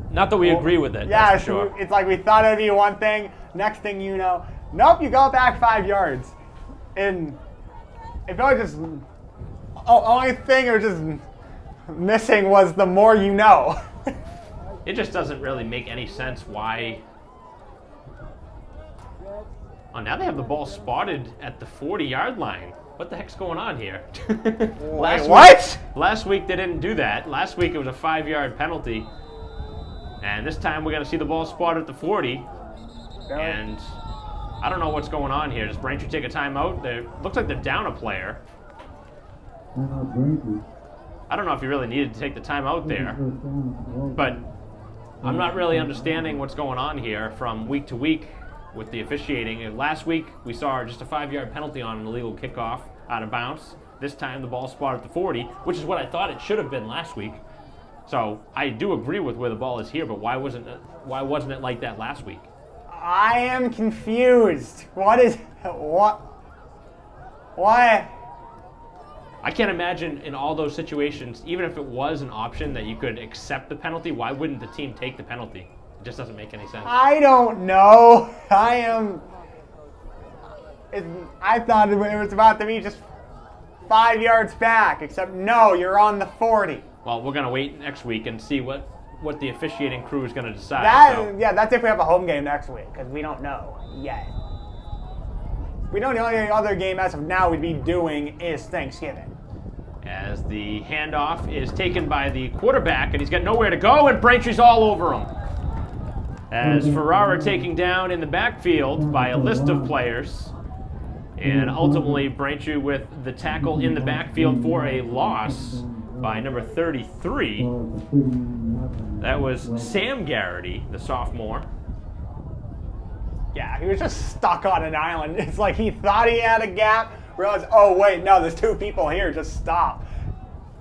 [SPEAKER 1] Not that we agree with it,
[SPEAKER 2] Yeah,
[SPEAKER 1] that's for sure.
[SPEAKER 2] It's like we thought it would be one thing. Next thing you know, nope, you go back 5 yards. And it felt just... only thing it was just missing was the more you know.
[SPEAKER 1] It just doesn't really make any sense why... Oh, now they have the ball spotted at the 40-yard line. What the heck's going on here? Last week they didn't do that. Last week it was a 5-yard penalty. And this time we're going to see the ball spotted at the 40. And I don't know what's going on here. Does Braintree take a timeout? Looks like they're down a player. I don't know if you really needed to take the timeout there. But I'm not really understanding what's going on here from week to week with the officiating. And last week we saw just a 5-yard penalty on an illegal kickoff out of bounds. This time the ball spotted at the 40, which is what I thought it should have been last week. So I do agree with where the ball is here, but why wasn't it like that last week?
[SPEAKER 2] I am confused. What?
[SPEAKER 1] I can't imagine in all those situations, even if it was an option that you could accept the penalty, why wouldn't the team take the penalty? It just doesn't make any sense.
[SPEAKER 2] I don't know. I thought it was about to be just 5 yards back, except no, you're on the 40.
[SPEAKER 1] Well, we're going to wait next week and see what the officiating crew is going to decide.
[SPEAKER 2] Yeah, that's if we have a home game next week, because we don't know yet. We know the only other game as of now we'd be doing is Thanksgiving.
[SPEAKER 1] As the handoff is taken by the quarterback, and he's got nowhere to go, and Braintree's all over him. As Ferrara taking down in the backfield by a list of players. And ultimately, Braintree with the tackle in the backfield for a loss by number 33. That was Sam Garrity, the sophomore.
[SPEAKER 2] Yeah, he was just stuck on an island. It's like he thought he had a gap, realized, oh wait, no, there's two people here, just stop.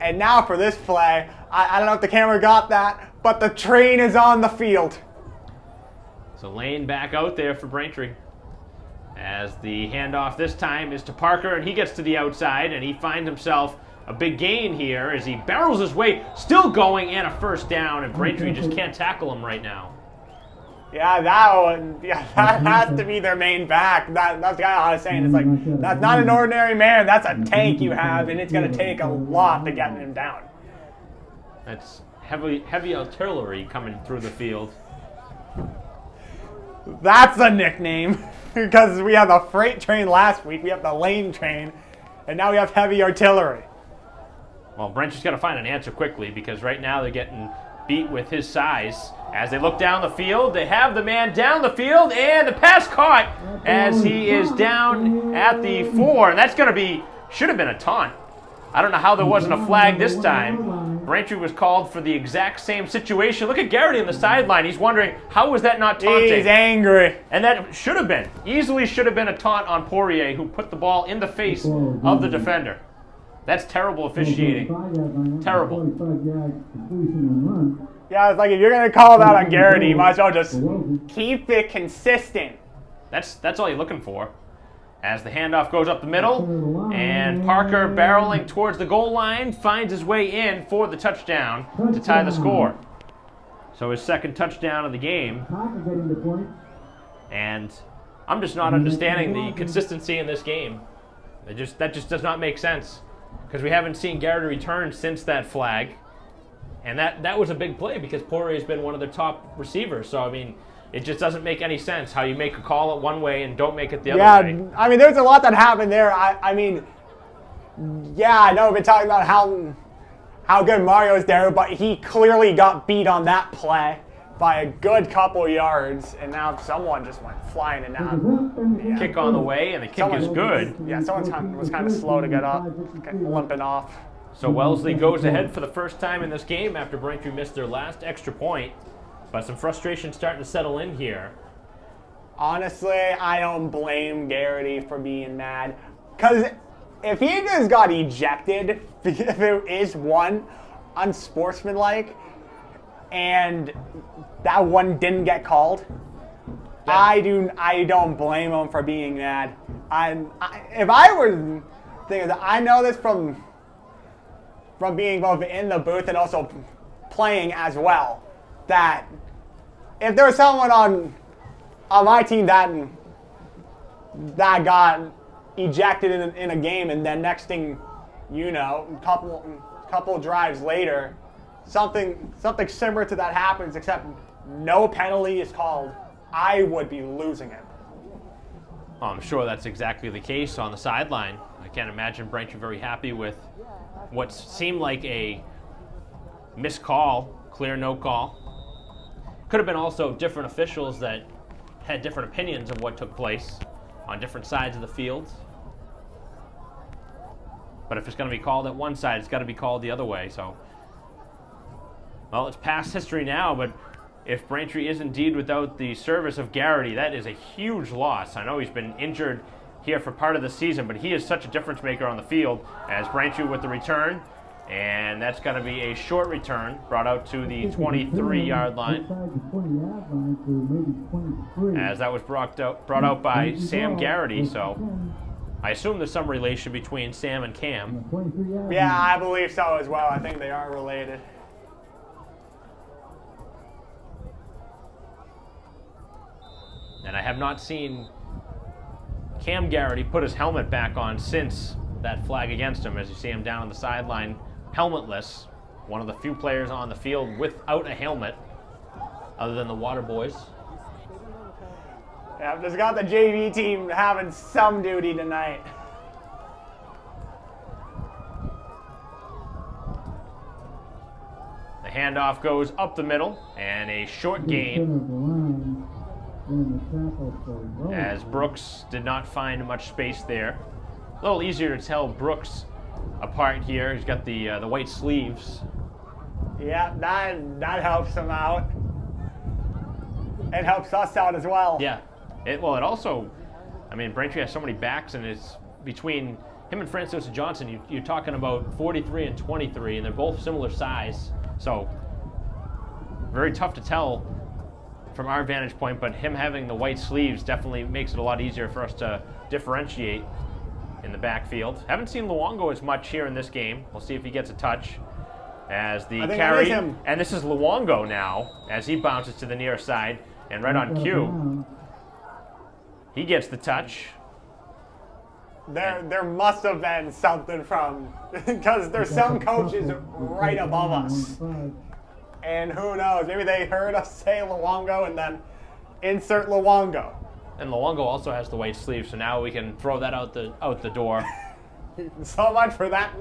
[SPEAKER 2] And now for this play, I don't know if the camera got that, but the train is on the field.
[SPEAKER 1] So Lane back out there for Braintree. As the handoff this time is to Parker, and he gets to the outside, and he finds himself a big gain here as he barrels his way, still going, and a first down, and Braintree just can't tackle him right now.
[SPEAKER 2] Yeah, that has to be their main back. That's the guy I was saying. It's like, that's not an ordinary man. That's a tank you have, and it's going to take a lot to get him down.
[SPEAKER 1] That's heavy artillery coming through the field.
[SPEAKER 2] That's a nickname, because we had the freight train last week, we have the lane train, and now we have heavy artillery.
[SPEAKER 1] Well, Braintree's got to find an answer quickly, because right now they're getting beat with his size. As they look down the field, they have the man down the field, and the pass caught as he is down at the 4. And that's going to be, should have been a taunt. I don't know how there wasn't a flag this time. Braintree was called for the exact same situation. Look at Garrity on the sideline. He's wondering, how was that not taunting?
[SPEAKER 2] He's angry.
[SPEAKER 1] And that should have been, easily should have been a taunt on Poirier, who put the ball in the face of the defender. That's terrible officiating. Terrible.
[SPEAKER 2] Yeah, it's like if you're going to call that on Garrity, you might as well just keep it consistent.
[SPEAKER 1] That's all you're looking for. As the handoff goes up the middle, and Parker, barreling towards the goal line, finds his way in for the touchdown to tie the score. So his second touchdown of the game. And I'm just not understanding the consistency in this game. That just does not make sense, because we haven't seen Garrity return since that flag. And that was a big play, because Poirier's been one of their top receivers. So, I mean, it just doesn't make any sense how you make a call it one way and don't make it the other way.
[SPEAKER 2] Yeah, I mean, there's a lot that happened there. I mean, yeah, I know we've been talking about how good Mario is there, but he clearly got beat on that play by a good couple yards, and now someone just went flying and out.
[SPEAKER 1] Yeah. Kick on the way, and the kick is good.
[SPEAKER 2] Yeah, someone was kind of slow to get up, limping off.
[SPEAKER 1] So Wellesley goes ahead for the first time in this game after Braintree missed their last extra point. But some frustration starting to settle in here.
[SPEAKER 2] Honestly, I don't blame Garrity for being mad. Because if he just got ejected, if it is one unsportsmanlike, and that one didn't get called, yeah. I don't blame him for being mad. If I were thinking that, I know this from being both in the booth and also playing as well, that if there was someone on my team that got ejected in a game, and then next thing you know, couple drives later, something similar to that happens, except no penalty is called, I would be losing it.
[SPEAKER 1] Oh, I'm sure that's exactly the case on the sideline. I can't imagine Braintree very happy with what seemed like a missed call, clear no call. Could have been also different officials that had different opinions of what took place on different sides of the field. But if it's going to be called at one side, it's got to be called the other way. So, well, it's past history now, but if Braintree is indeed without the service of Garrity, that is a huge loss. I know he's been injured here for part of the season, but he is such a difference maker on the field. As Braintree with the return, and that's going to be a short return, brought out to the 23-yard line. As that was brought out by Sam Garrity, so I assume there's some relation between Sam and Cam.
[SPEAKER 2] Yeah, I believe so as well. I think they are related.
[SPEAKER 1] And I have not seen Cam Garrity put his helmet back on since that flag against him, as you see him down on the sideline, helmetless. One of the few players on the field without a helmet, other than the Water Boys.
[SPEAKER 2] Yeah, I've just got the JV team having some duty tonight.
[SPEAKER 1] The handoff goes up the middle, and a short gain, as Brooks did not find much space there. A little easier to tell Brooks apart here. He's got the white sleeves.
[SPEAKER 2] Yeah, that helps him out. It helps us out as well.
[SPEAKER 1] Yeah, It also, I mean, Braintree has so many backs, and it's between him and Francis Johnson, you're talking about 43 and 23, and they're both similar size. So very tough to tell from our vantage point, but him having the white sleeves definitely makes it a lot easier for us to differentiate in the backfield. Haven't seen Luongo as much here in this game. We'll see if he gets a touch as the carry. And this is Luongo now as he bounces to the near side, and right on cue, he gets the touch.
[SPEAKER 2] There must have been something from, because there's some coaches right above us. And who knows, maybe they heard us say Luongo and then insert Luongo.
[SPEAKER 1] And Luongo also has the white sleeve, so now we can throw that out the door.
[SPEAKER 2] So much for that.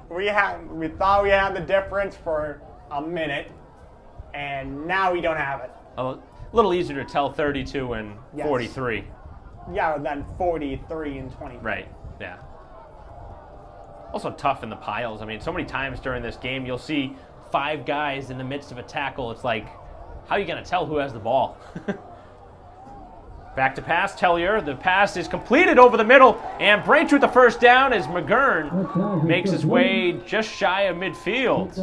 [SPEAKER 2] We thought we had the difference for a minute, and now we don't have it.
[SPEAKER 1] A little easier to tell 32 and
[SPEAKER 2] Yes.
[SPEAKER 1] 43.
[SPEAKER 2] Yeah, than 43 and 20.
[SPEAKER 1] Right, yeah. Also tough in the piles. I mean, so many times during this game, you'll see 5 guys in the midst of a tackle. It's like, how are you going to tell who has the ball? Back to pass, Tellier. The pass is completed over the middle, and Braintree with the first down as McGurn makes his way just shy of midfield.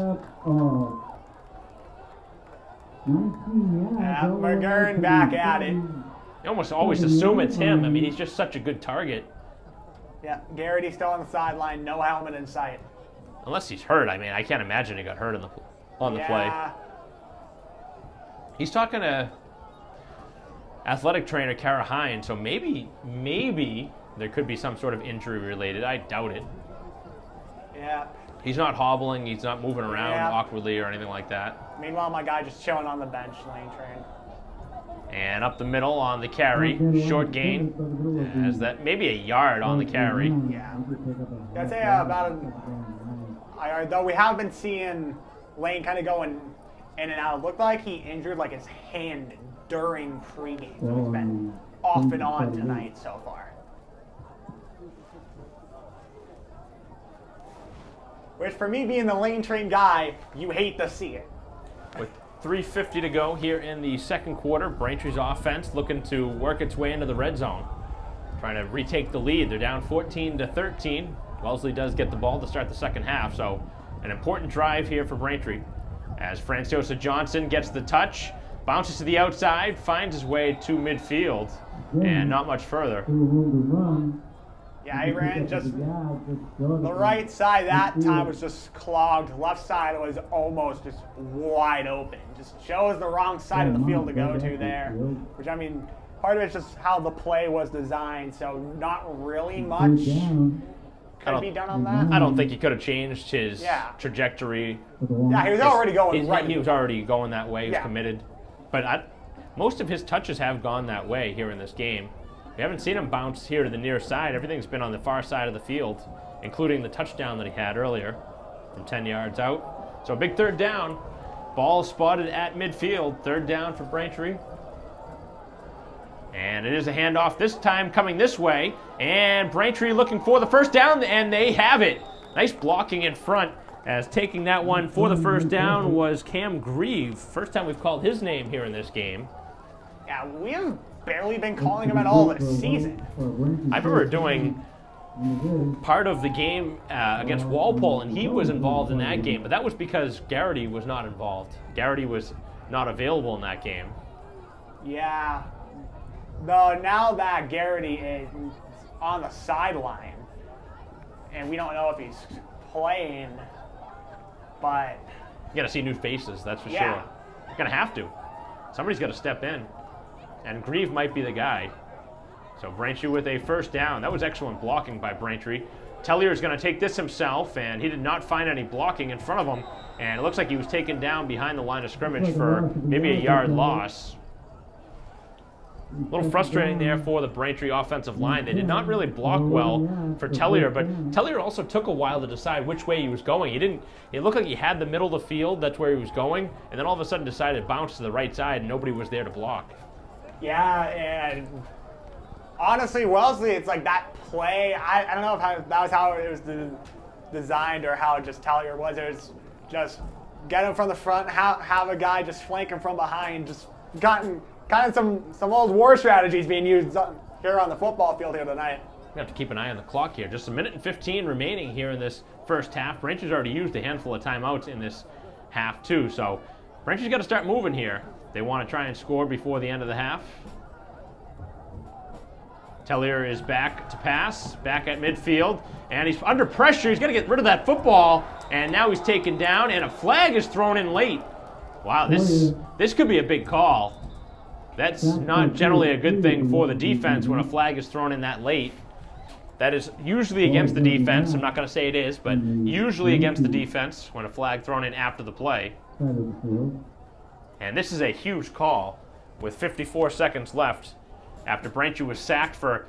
[SPEAKER 2] McGurn back at it.
[SPEAKER 1] You almost always assume it's him. I mean, he's just such a good target.
[SPEAKER 2] Yeah, Garrity still on the sideline, no helmet in sight.
[SPEAKER 1] Unless he's hurt. I mean, I can't imagine he got hurt on the play. He's talking to athletic trainer Kara Hine, so maybe there could be some sort of injury related. I doubt it.
[SPEAKER 2] Yeah.
[SPEAKER 1] He's not hobbling. He's not moving around awkwardly or anything like that.
[SPEAKER 2] Meanwhile, my guy just chilling on the bench, lane train.
[SPEAKER 1] And up the middle on the carry, short gain, as that maybe a yard on the carry.
[SPEAKER 2] Yeah. I'd say about though we have been seeing Lane kind of going in and out. It looked like he injured like his hand during pregame. So he's been off and on tonight so far. Which for me being the lane train guy, you hate to see it.
[SPEAKER 1] With 3:50 to go here in the second quarter, Braintree's offense looking to work its way into the red zone, trying to retake the lead. They're down 14-13. Wellesley does get the ball to start the second half, so an important drive here for Braintree. As Francosa Johnson gets the touch, bounces to the outside, finds his way to midfield, and not much further.
[SPEAKER 2] Yeah, he ran just the right side that time was just clogged. Left side was almost just wide open. Just chose the wrong side of the field to go to there. Which, I mean, part of it's just how the play was designed, so not really much could be done on that.
[SPEAKER 1] I don't think he could have changed his trajectory.
[SPEAKER 2] Yeah, he was already going right.
[SPEAKER 1] He was already going that way. He was
[SPEAKER 2] Yeah.
[SPEAKER 1] committed. But most of his touches have gone that way here in this game. We haven't seen him bounce here to the near side. Everything's been on the far side of the field, including the touchdown that he had earlier from 10 yards out. So a big third down. Ball spotted at midfield. Third down for Braintree. And it is a handoff this time coming this way. And Braintree looking for the first down, and they have it. Nice blocking in front, as taking that one for the first down was Cam Grieve. First time we've called his name here in this game.
[SPEAKER 2] Yeah, we have barely been calling him at all this season.
[SPEAKER 1] I remember doing part of the game against Walpole, and he was involved in that game, but that was because Garrity was not involved. Garrity was not available in that game.
[SPEAKER 2] Yeah. Though now that Garrity is on the sideline, and we don't know if he's playing, but
[SPEAKER 1] You got to see new faces, that's for sure. You're going to have to. Somebody's got to step in. And Grieve might be the guy. So Braintree with a first down. That was excellent blocking by Braintree. Tellier is going to take this himself, and he did not find any blocking in front of him. And it looks like he was taken down behind the line of scrimmage for maybe a yard loss. A little frustrating there for the Braintree offensive line. They did not really block well for Tellier, but Tellier also took a while to decide which way he was going. It looked like he had the middle of the field, that's where he was going, and then all of a sudden decided to bounce to the right side, and nobody was there to block.
[SPEAKER 2] yeah, and honestly, Wellesley, it's like that play, I don't know if that was how it was designed or how just Tellier was. It was just get him from the front, have a guy just flank him from behind, just gotten kind of some old war strategies being used here on the football field here tonight.
[SPEAKER 1] We have to keep an eye on the clock here. Just a minute and 15 remaining here in this first half. Braintree's already used a handful of timeouts in this half too, so Braintree's got to start moving here. They want to try and score before the end of the half. Tellier is back to pass, back at midfield, and he's under pressure. He's got to get rid of that football, and now he's taken down, and a flag is thrown in late. Wow, this could be a big call. That's not generally a good thing for the defense when a flag is thrown in that late. That is usually against the defense. I'm not going to say it is, but usually against the defense when a flag thrown in after the play. And this is a huge call with 54 seconds left after Braintree was sacked for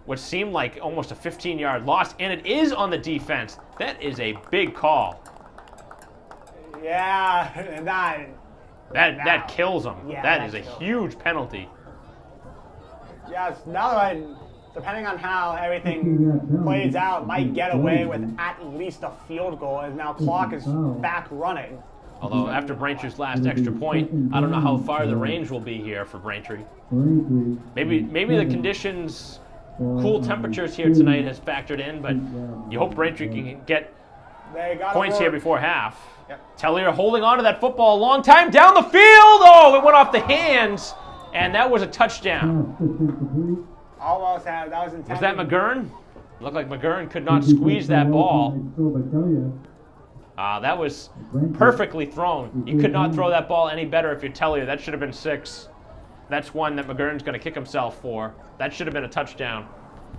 [SPEAKER 1] what seemed like almost a 15-yard loss, and it is on the defense. That is a big call.
[SPEAKER 2] Yeah,
[SPEAKER 1] that kills them.
[SPEAKER 2] Yeah,
[SPEAKER 1] that is a huge penalty.
[SPEAKER 2] Yes, now that depending on how everything plays out, might get away with at least a field goal, as now clock is back running.
[SPEAKER 1] Although after Braintree's last extra point, I don't know how far the range will be here for Braintree. Maybe the conditions, cool temperatures here tonight has factored in, but you hope Braintree can get points here before half.
[SPEAKER 2] Yep.
[SPEAKER 1] Tellier holding on to that football a long time down the field. Oh, it went off the hands, and that was a touchdown.
[SPEAKER 2] Almost had, that was intended.
[SPEAKER 1] Was that McGurn? Looked like McGurn could not squeeze that ball. That was perfectly thrown. You could not throw that ball any better if you're Tellier. That should have been 6. That's one that McGurn's going to kick himself for. That should have been a touchdown.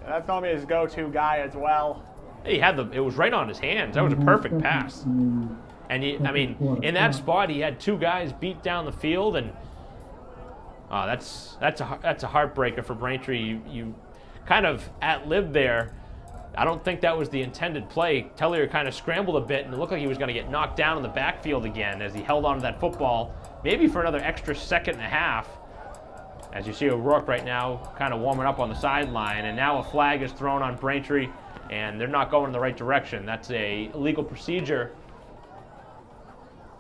[SPEAKER 2] That's going to be his go-to guy as well.
[SPEAKER 1] He had it was right on his hands. That was a perfect pass. And in that spot, he had 2 guys beat down the field, and that's a heartbreaker for Braintree. You kind of ad-libbed there. I don't think that was the intended play. Tellier kind of scrambled a bit, and it looked like he was going to get knocked down in the backfield again as he held on to that football, maybe for another extra second and a half. As you see O'Rourke right now kind of warming up on the sideline, and now a flag is thrown on Braintree, and they're not going in the right direction. That's a illegal procedure.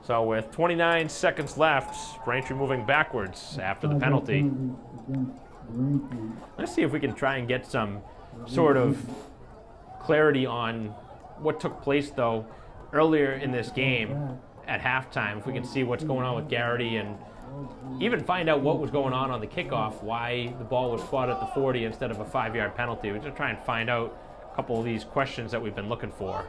[SPEAKER 1] So with 29 seconds left, Braintree moving backwards after the penalty. Let's see if we can try and get some sort of clarity on what took place, though, earlier in this game at halftime. If we can see what's going on with Garrity and even find out what was going on the kickoff, why the ball was fought at the 40 instead of a 5-yard penalty. We're just trying to find out a couple of these questions that we've been looking for.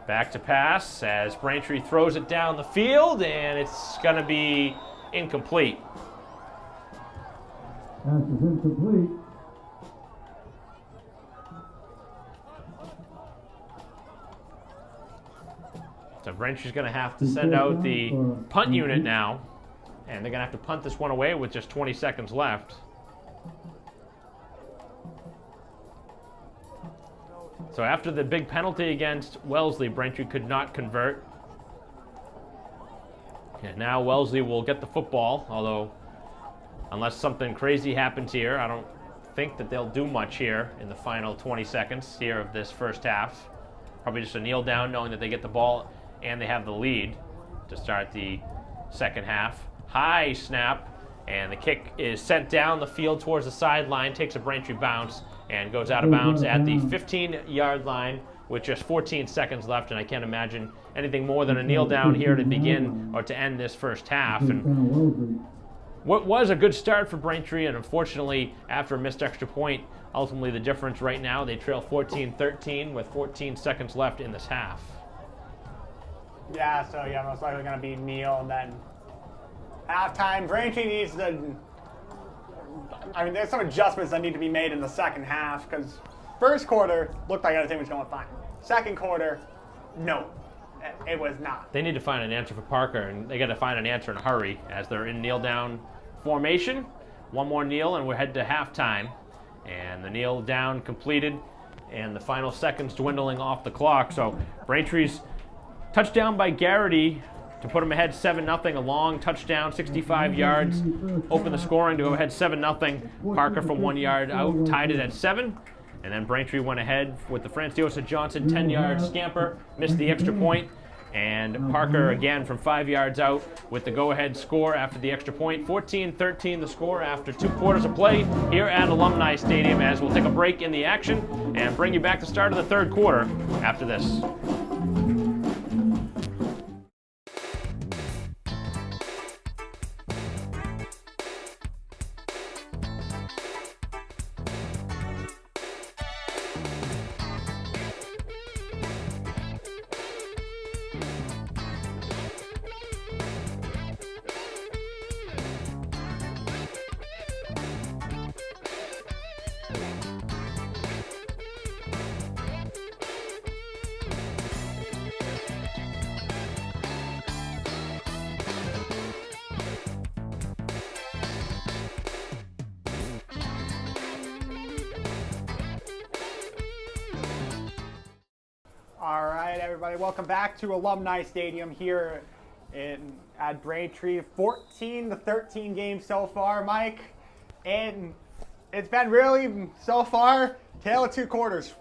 [SPEAKER 1] Back to pass as Braintree throws it down the field, and it's going to be incomplete.
[SPEAKER 3] Pass is incomplete.
[SPEAKER 1] So Braintree's going to have to send out the punt unit now, and they're going to have to punt this one away with just 20 seconds left. So after the big penalty against Wellesley, Braintree could not convert. And now Wellesley will get the football, although unless something crazy happens here, I don't think that they'll do much here in the final 20 seconds here of this first half. Probably just a kneel down knowing that they get the ball and they have the lead to start the second half. High snap, and the kick is sent down the field towards the sideline, takes a Braintree bounce, and goes out of bounds at the 15-yard line with just 14 seconds left, and I can't imagine anything more than a kneel down here to begin or to end this first half. And what was a good start for Braintree, and unfortunately, after a missed extra point, ultimately the difference right now, they trail 14-13 with 14 seconds left in this half.
[SPEAKER 2] Yeah, so most likely going to be kneel, and then halftime. Braintree needs to, there's some adjustments that need to be made in the second half, because first quarter looked like everything was going fine. Second quarter, no, it was not.
[SPEAKER 1] They need to find an answer for Parker, and they got to find an answer in a hurry as they're in kneel down formation. One more kneel, and we're headed to halftime. And the kneel down completed, and the final seconds dwindling off the clock. So Braintree's touchdown by Garrity to put them ahead 7-0, a long touchdown, 65 yards, open the scoring to go ahead 7-0. Parker from 1 yard out, tied it at 7. And then Braintree went ahead with the Franciosa Johnson 10-yard scamper, missed the extra point, And Parker again from 5 yards out with the go-ahead score after the extra point. 14-13 the score after 2 quarters of play here at Alumni Stadium, as we'll take a break in the action and bring you back to the start of the third quarter after this.
[SPEAKER 2] All right, everybody, welcome back to Alumni Stadium here at Braintree. 14-13 game so far, Mike, and it's been really, so far, tale of 2 quarters.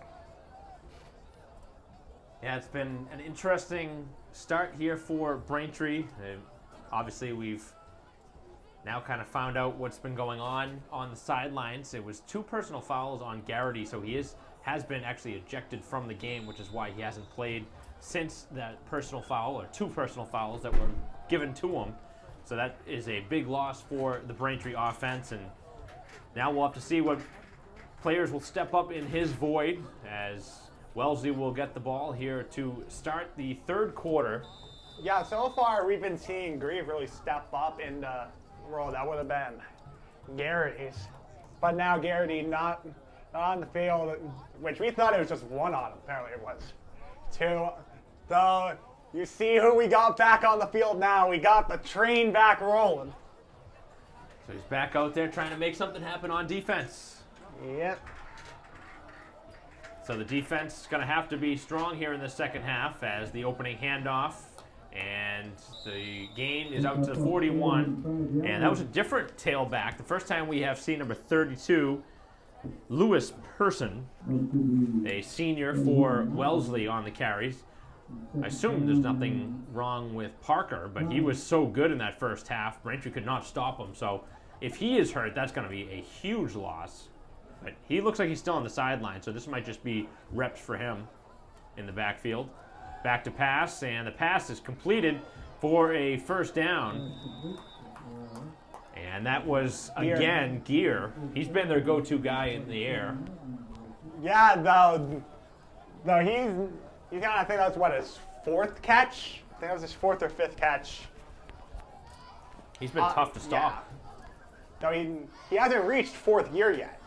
[SPEAKER 1] Yeah, it's been an interesting start here for Braintree. Obviously, we've now kind of found out what's been going on the sidelines. It was 2 personal fouls on Garrity, so he has been actually ejected from the game, which is why he hasn't played since that personal foul, or 2 personal fouls that were given to him. So that is a big loss for the Braintree offense, and now we'll have to see what players will step up in his void, as Wellesley will get the ball here to start the third quarter.
[SPEAKER 2] Yeah, so far we've been seeing Grieve really step up in the role that would have been Garrity's. But now Garrity not on the field, which we thought it was just 1 on him. Apparently it was 2. So you see who we got back on the field now. We got the train back rolling.
[SPEAKER 1] So he's back out there trying to make something happen on defense.
[SPEAKER 2] Yep.
[SPEAKER 1] So the defense is going to have to be strong here in the second half, as the opening handoff, and the gain is out to the 41. And that was a different tailback. The first time we have seen number 32, Lewis Person, a senior for Wellesley, on the carries. I assume there's nothing wrong with Parker, but he was so good in that first half, Braintree could not stop him. So if he is hurt, that's going to be a huge loss. But he looks like he's still on the sideline, so this might just be reps for him in the backfield. Back to pass, and the pass is completed for a first down. And that was, again, Gear. He's been their go-to guy in the air.
[SPEAKER 2] Yeah, though he's got, I think that's what, his 4th catch? I think that was his 4th or 5th catch.
[SPEAKER 1] He's been tough to stop.
[SPEAKER 2] Yeah. No, he hasn't reached 4th year yet.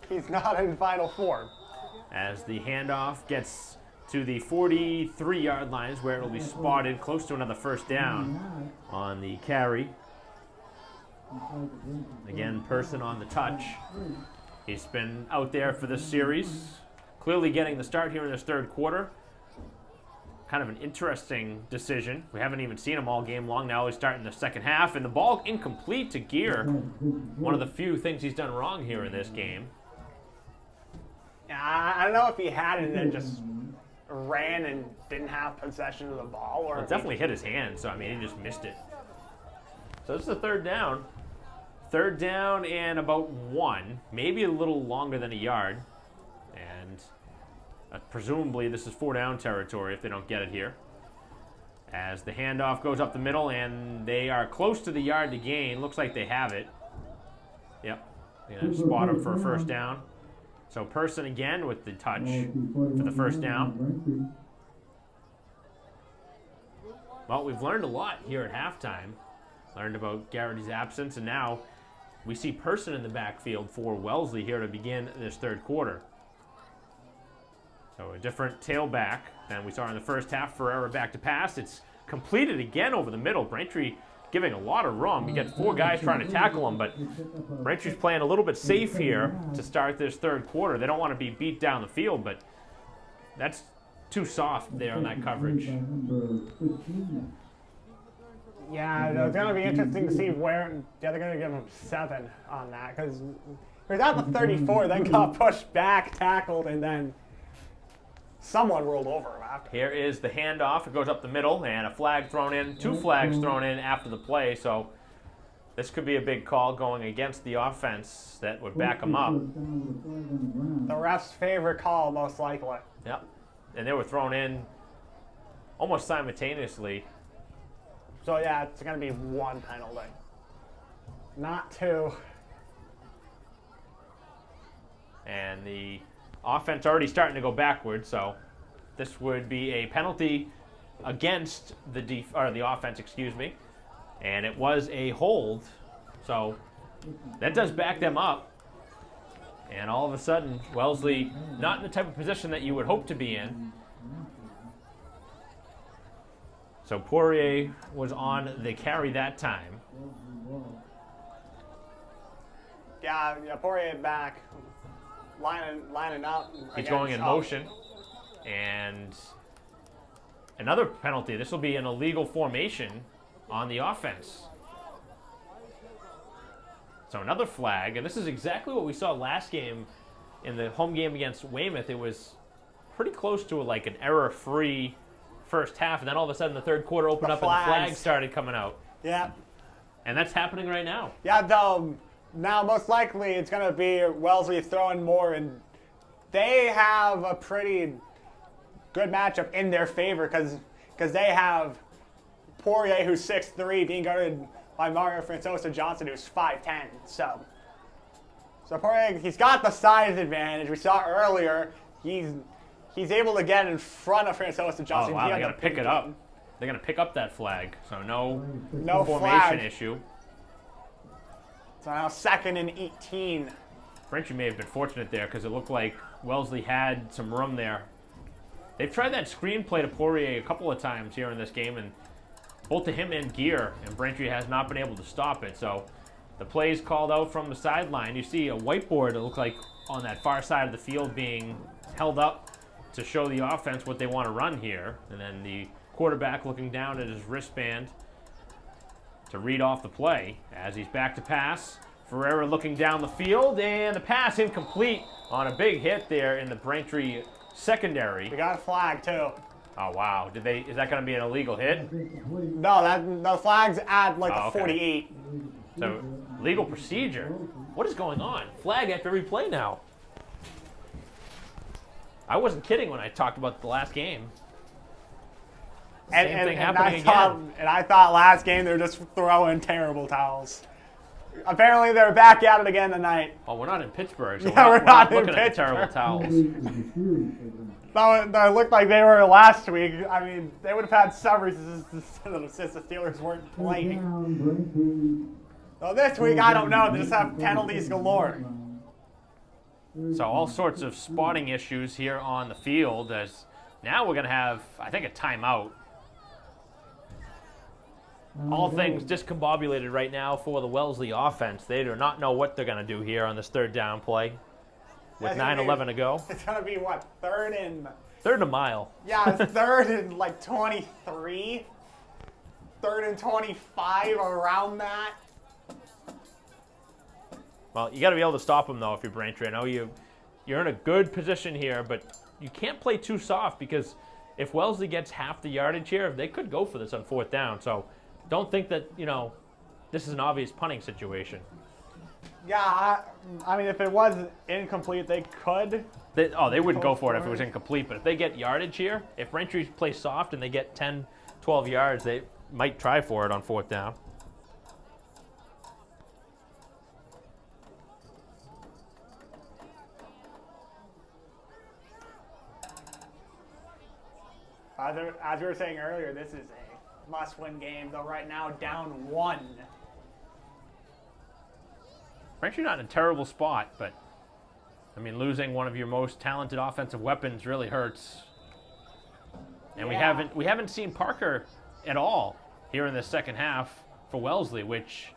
[SPEAKER 2] He's not in Final Form.
[SPEAKER 1] As the handoff gets to the 43-yard lines, where it'll be spotted close to another first down on the carry. Again, Person on the touch. He's been out there for this series, clearly getting the start here in this third quarter. Kind of an interesting decision. We haven't even seen him all game long. Now he's starting the second half, and the ball incomplete to Gear. One of the few things he's done wrong here in this game.
[SPEAKER 2] I don't know if he had it and then just ran and didn't have possession of the ball, or
[SPEAKER 1] it definitely hit his hand, so I mean he just missed it. So this is a third down. Third down and about 1, maybe a little longer than a yard. And presumably this is 4-down territory if they don't get it here. As the handoff goes up the middle, and they are close to the yard to gain. Looks like they have it. Yep, they're going to spot him for a first down. So Person again with the touch for the first down. Well, we've learned a lot here at halftime. Learned about Garrity's absence, and now we see Person in the backfield for Wellesley here to begin this third quarter. So a different tailback than we saw in the first half. Ferreira back to pass. It's completed again over the middle. Braintree giving a lot of room. You get 4 guys trying to tackle him, but Braintree's playing a little bit safe here to start this third quarter. They don't want to be beat down the field, but that's too soft there on that coverage.
[SPEAKER 2] Yeah, it's going to be interesting to see where they're going to give him 7 on that, because he was at the 34, then got pushed back, tackled, and then someone rolled over him after.
[SPEAKER 1] Here is the handoff. It goes up the middle, and a flag thrown in. 2 flags thrown in after the play, so this could be a big call going against the offense that would back them up.
[SPEAKER 2] The ref's favorite call, most likely.
[SPEAKER 1] Yep. And they were thrown in almost simultaneously.
[SPEAKER 2] So yeah, it's going to be 1 penalty, not 2.
[SPEAKER 1] And the offense already starting to go backwards, so this would be a penalty against the offense, excuse me. And it was a hold, so that does back them up. And all of a sudden, Wellesley not in the type of position that you would hope to be in. So Poirier was on the carry that time.
[SPEAKER 2] Yeah, Poirier back, lining up.
[SPEAKER 1] He's going in motion. And another penalty. This will be an illegal formation on the offense. So another flag, and this is exactly what we saw last game in the home game against Weymouth. It was pretty close to like an error-free first half, and then all of a sudden the third quarter opened up and the flags started coming out.
[SPEAKER 2] Yeah.
[SPEAKER 1] And that's happening right now.
[SPEAKER 2] Yeah, though, now most likely it's going to be Wellesley throwing more, and they have a pretty good matchup in their favor because they have Poirier, who's 6'3", being guarded by Mario Francosa Johnson, who's 5'10". So Poirier, he's got the size advantage. We saw earlier, he's able to get in front of Francosa Johnson.
[SPEAKER 1] Oh, wow, they got to pick it up. They're going to pick up that flag, so no formation
[SPEAKER 2] flag
[SPEAKER 1] issue.
[SPEAKER 2] So now 2nd and 18.
[SPEAKER 1] Braintree may have been fortunate there because it looked like Wellesley had some room there. They've tried that screen play to Poirier a couple of times here in this game, and both to him and Gear, and Braintree has not been able to stop it. So the play is called out from the sideline. You see a whiteboard, it looked like, on that far side of the field being held up to show the offense what they want to run here. And then the quarterback looking down at his wristband to read off the play as he's back to pass. Ferreira looking down the field, and the pass incomplete on a big hit there in the Braintree secondary.
[SPEAKER 2] We got a flag, too.
[SPEAKER 1] Oh, wow. Is that going to be an illegal hit?
[SPEAKER 2] No, the flag's at like the 48.
[SPEAKER 1] So, legal procedure. What is going on? Flag after every play now. I wasn't kidding when I talked about the last game. Same thing happening again.
[SPEAKER 2] And I thought last game they were just throwing terrible towels. Apparently they're back at it again tonight.
[SPEAKER 1] Oh, we're not in Pittsburgh, so
[SPEAKER 2] Yeah,
[SPEAKER 1] we're not
[SPEAKER 2] in
[SPEAKER 1] looking at the
[SPEAKER 2] Pittsburgh.
[SPEAKER 1] terrible towels.
[SPEAKER 2] That looked like they were last week. I mean, they would have had some reasons since the Steelers weren't playing. So this week, I don't know. They just have penalties galore.
[SPEAKER 1] So all sorts of spotting issues here on the field as now we're going to have, I think, a timeout. All things discombobulated right now for the Wellesley offense. They do not know what they're going to do here on this 3rd down play with 9:11 to go.
[SPEAKER 2] It's going to be, what, 3rd and...
[SPEAKER 1] 3rd and a mile.
[SPEAKER 2] Yeah, it's 3rd and, like, 23. 3rd and 25, around that.
[SPEAKER 1] Well, you got to be able to stop them, though, if you're Braintree. I know you're in a good position here, but you can't play too soft because if Wellesley gets half the yardage here, they could go for this on 4th down. So don't think that, this is an obvious punting situation.
[SPEAKER 2] Yeah, I mean, if it was incomplete, they could.
[SPEAKER 1] They wouldn't go for it if it was incomplete, but if they get yardage here, if Braintree plays soft and they get 10, 12 yards, they might try for it on 4th down.
[SPEAKER 2] As we were saying earlier, this is a must-win game, though right now down 1.
[SPEAKER 1] Braintree not in a terrible spot, but I mean, losing one of your most talented offensive weapons really hurts. And
[SPEAKER 2] Yeah.
[SPEAKER 1] we haven't seen Parker at all here in the second half for Wellesley, which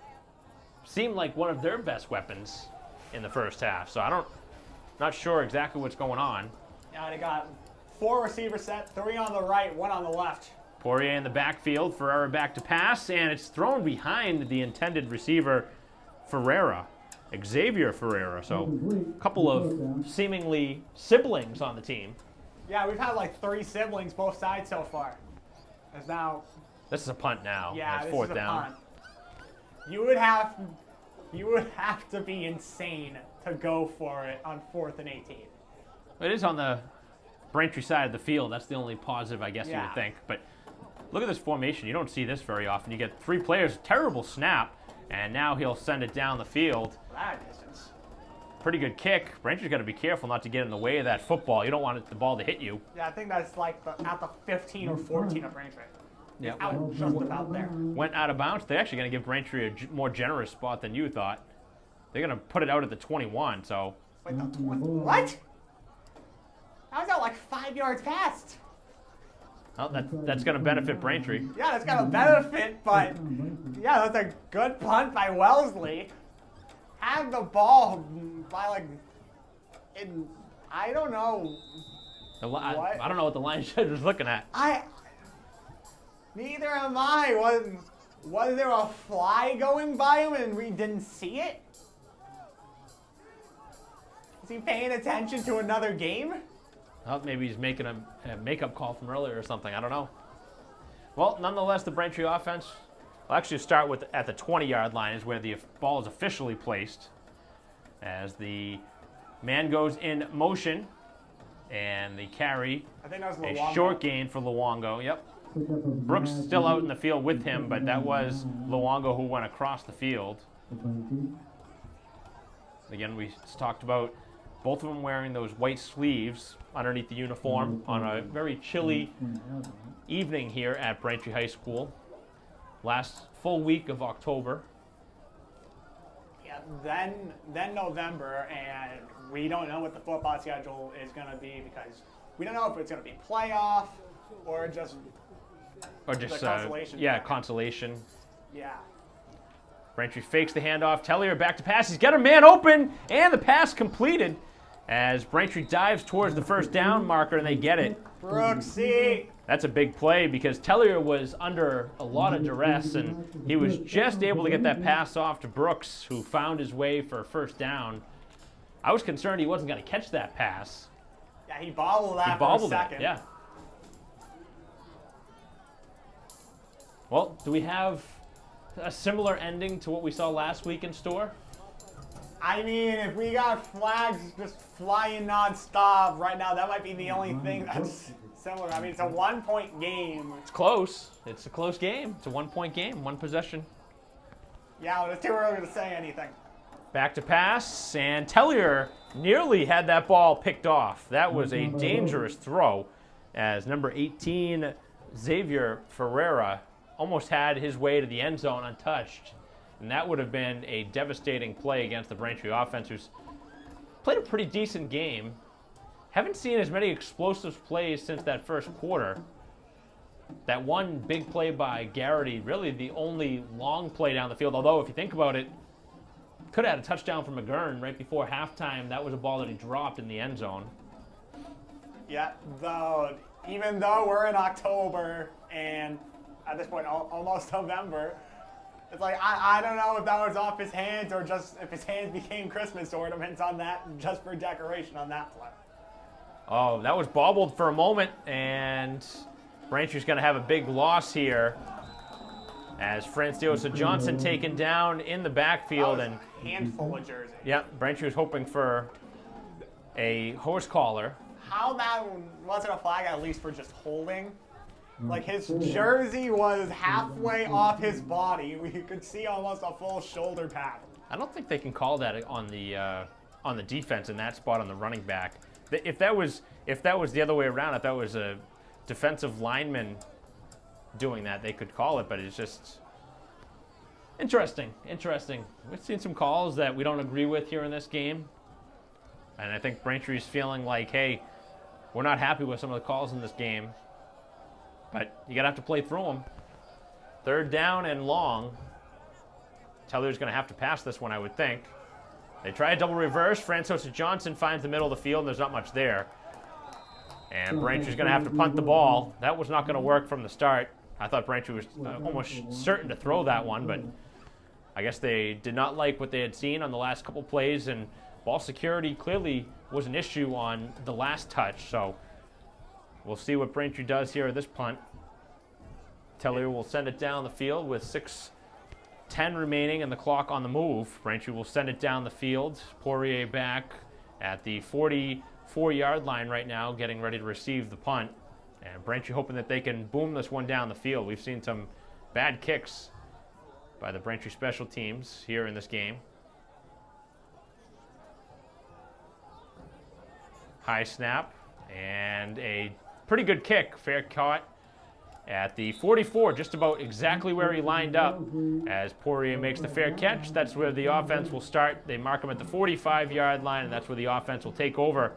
[SPEAKER 1] seemed like one of their best weapons in the first half. So not sure exactly what's going on.
[SPEAKER 2] Yeah, they got 4 receiver set, 3 on the right, 1 on the left.
[SPEAKER 1] Poirier in the backfield, Ferreira back to pass, and it's thrown behind the intended receiver, Ferreira, Xavier Ferreira. So a couple of seemingly siblings on the team.
[SPEAKER 2] Yeah, we've had like 3 siblings both sides so far. It's now.
[SPEAKER 1] This is a punt now.
[SPEAKER 2] Yeah,
[SPEAKER 1] That's
[SPEAKER 2] this
[SPEAKER 1] fourth
[SPEAKER 2] is a
[SPEAKER 1] down.
[SPEAKER 2] punt. You would have to be insane to go for it on 4th and 18.
[SPEAKER 1] It is on the Braintree side of the field. That's the only positive, I guess you
[SPEAKER 2] Yeah.
[SPEAKER 1] would think. But look at this formation. You don't see this very often. You get 3 players, terrible snap, and now he'll send it down the field.
[SPEAKER 2] That distance.
[SPEAKER 1] Pretty good kick. Braintree's got to be careful not to get in the way of that football. You don't want the ball to hit you.
[SPEAKER 2] Yeah, I think that's like at the 15 or 14 of Braintree.
[SPEAKER 1] Yep.
[SPEAKER 2] Out just about there.
[SPEAKER 1] Went out of bounds. They're actually going to give Braintree a more generous spot than you thought. They're going to put it out at the 21, so.
[SPEAKER 2] Wait, the 20. What? I was out like 5 yards past.
[SPEAKER 1] Well, that's going to benefit Braintree.
[SPEAKER 2] Yeah, that's got a benefit, but yeah, that's a good punt by Wellesley. Had the ball by like, I don't know.
[SPEAKER 1] I don't know what the line judge was looking at.
[SPEAKER 2] Neither am I. Was there a fly going by him and we didn't see it? Is he paying attention to another game?
[SPEAKER 1] Well, maybe he's making a makeup call from earlier or something. I don't know. Well, nonetheless, the Braintree offense will actually start with at the 20-yard line is where the ball is officially placed as the man goes in motion and the carry,
[SPEAKER 2] I think that was
[SPEAKER 1] a
[SPEAKER 2] Luongo.
[SPEAKER 1] short gain for Luongo. Yep. Brooks still out in the field with him, but that was Luongo who went across the field. Again, we talked about both of them wearing those white sleeves underneath the uniform on a very chilly evening here at Braintree High School. Last full week of October.
[SPEAKER 2] Yeah, then November, and we don't know what the football schedule is going to be because we don't know if it's going to be playoff or just the consolation.
[SPEAKER 1] Consolation.
[SPEAKER 2] Yeah.
[SPEAKER 1] Braintree fakes the handoff. Tellier back to pass. He's got a man open, and the pass completed as Braintree dives towards the first down marker, and they get it.
[SPEAKER 2] Brooksy.
[SPEAKER 1] That's a big play because Tellier was under a lot of duress, and he was just able to get that pass off to Brooks, who found his way for a first down. I was concerned he wasn't going to catch that pass.
[SPEAKER 2] Yeah, he bobbled that
[SPEAKER 1] He bobbled
[SPEAKER 2] for a second.
[SPEAKER 1] it, yeah. Well, do we have a similar ending to what we saw last week in store?
[SPEAKER 2] I mean, if we got flags just flying nonstop right now, that might be the only thing that's similar. I mean, it's a 1-point game.
[SPEAKER 1] It's close. It's a close game. It's a 1-point game, 1 possession.
[SPEAKER 2] Yeah, it's too early to say anything.
[SPEAKER 1] Back to pass, and Tellier nearly had that ball picked off. That was a dangerous throw as number 18, Xavier Ferreira, almost had his way to the end zone untouched. And that would have been a devastating play against the Braintree offense, who's played a pretty decent game. Haven't seen as many explosive plays since that first quarter. That one big play by Garrity, really the only long play down the field. Although, if you think about it, could have had a touchdown from McGurn right before halftime. That was a ball that he dropped in the end zone.
[SPEAKER 2] Yeah, even though we're in October and at this point almost November, it's like I don't know if that was off his hands or just if his hands became Christmas ornaments on that, just for decoration on that play.
[SPEAKER 1] Oh, that was bobbled for a moment, and Braintree's going to have a big loss here as Franciosa Johnson taken down in the backfield.
[SPEAKER 2] That
[SPEAKER 1] And
[SPEAKER 2] was a handful of jerseys.
[SPEAKER 1] yeah, Braintree was hoping for a horse collar.
[SPEAKER 2] How that wasn't a flag at least for just holding. Like his jersey was halfway off his body. We could see almost a full shoulder pad.
[SPEAKER 1] I don't think they can call that on the defense in that spot on the running back. If that was the other way around, if that was a defensive lineman doing that, they could call it. But it's just interesting. We've seen some calls that we don't agree with here in this game, and I think Braintree's feeling like, hey, we're not happy with some of the calls in this game. But you're going to have to play through them. 3rd down and long. Tellier's going to have to pass this one, I would think. They try a double reverse. Francosa Johnson finds the middle of the field, and there's not much there. And Braintree's going to have to punt the ball. That was not going to work from the start. I thought Braintree was almost certain to throw that one, but I guess they did not like what they had seen on the last couple plays, and ball security clearly was an issue on the last touch. So We'll see what Braintree does here at this punt. Tellier will send it down the field with 6:10 remaining and the clock on the move. Braintree will send it down the field. Poirier back at the 44-yard line right now, getting ready to receive the punt. And Braintree hoping that they can boom this one down the field. We've seen some bad kicks by the Braintree special teams here in this game. High snap and a pretty good kick. Fair caught at the 44, just about exactly where he lined up. As Poirier makes the fair catch, that's where the offense will start. They mark him at the 45-yard line, and that's where the offense will take over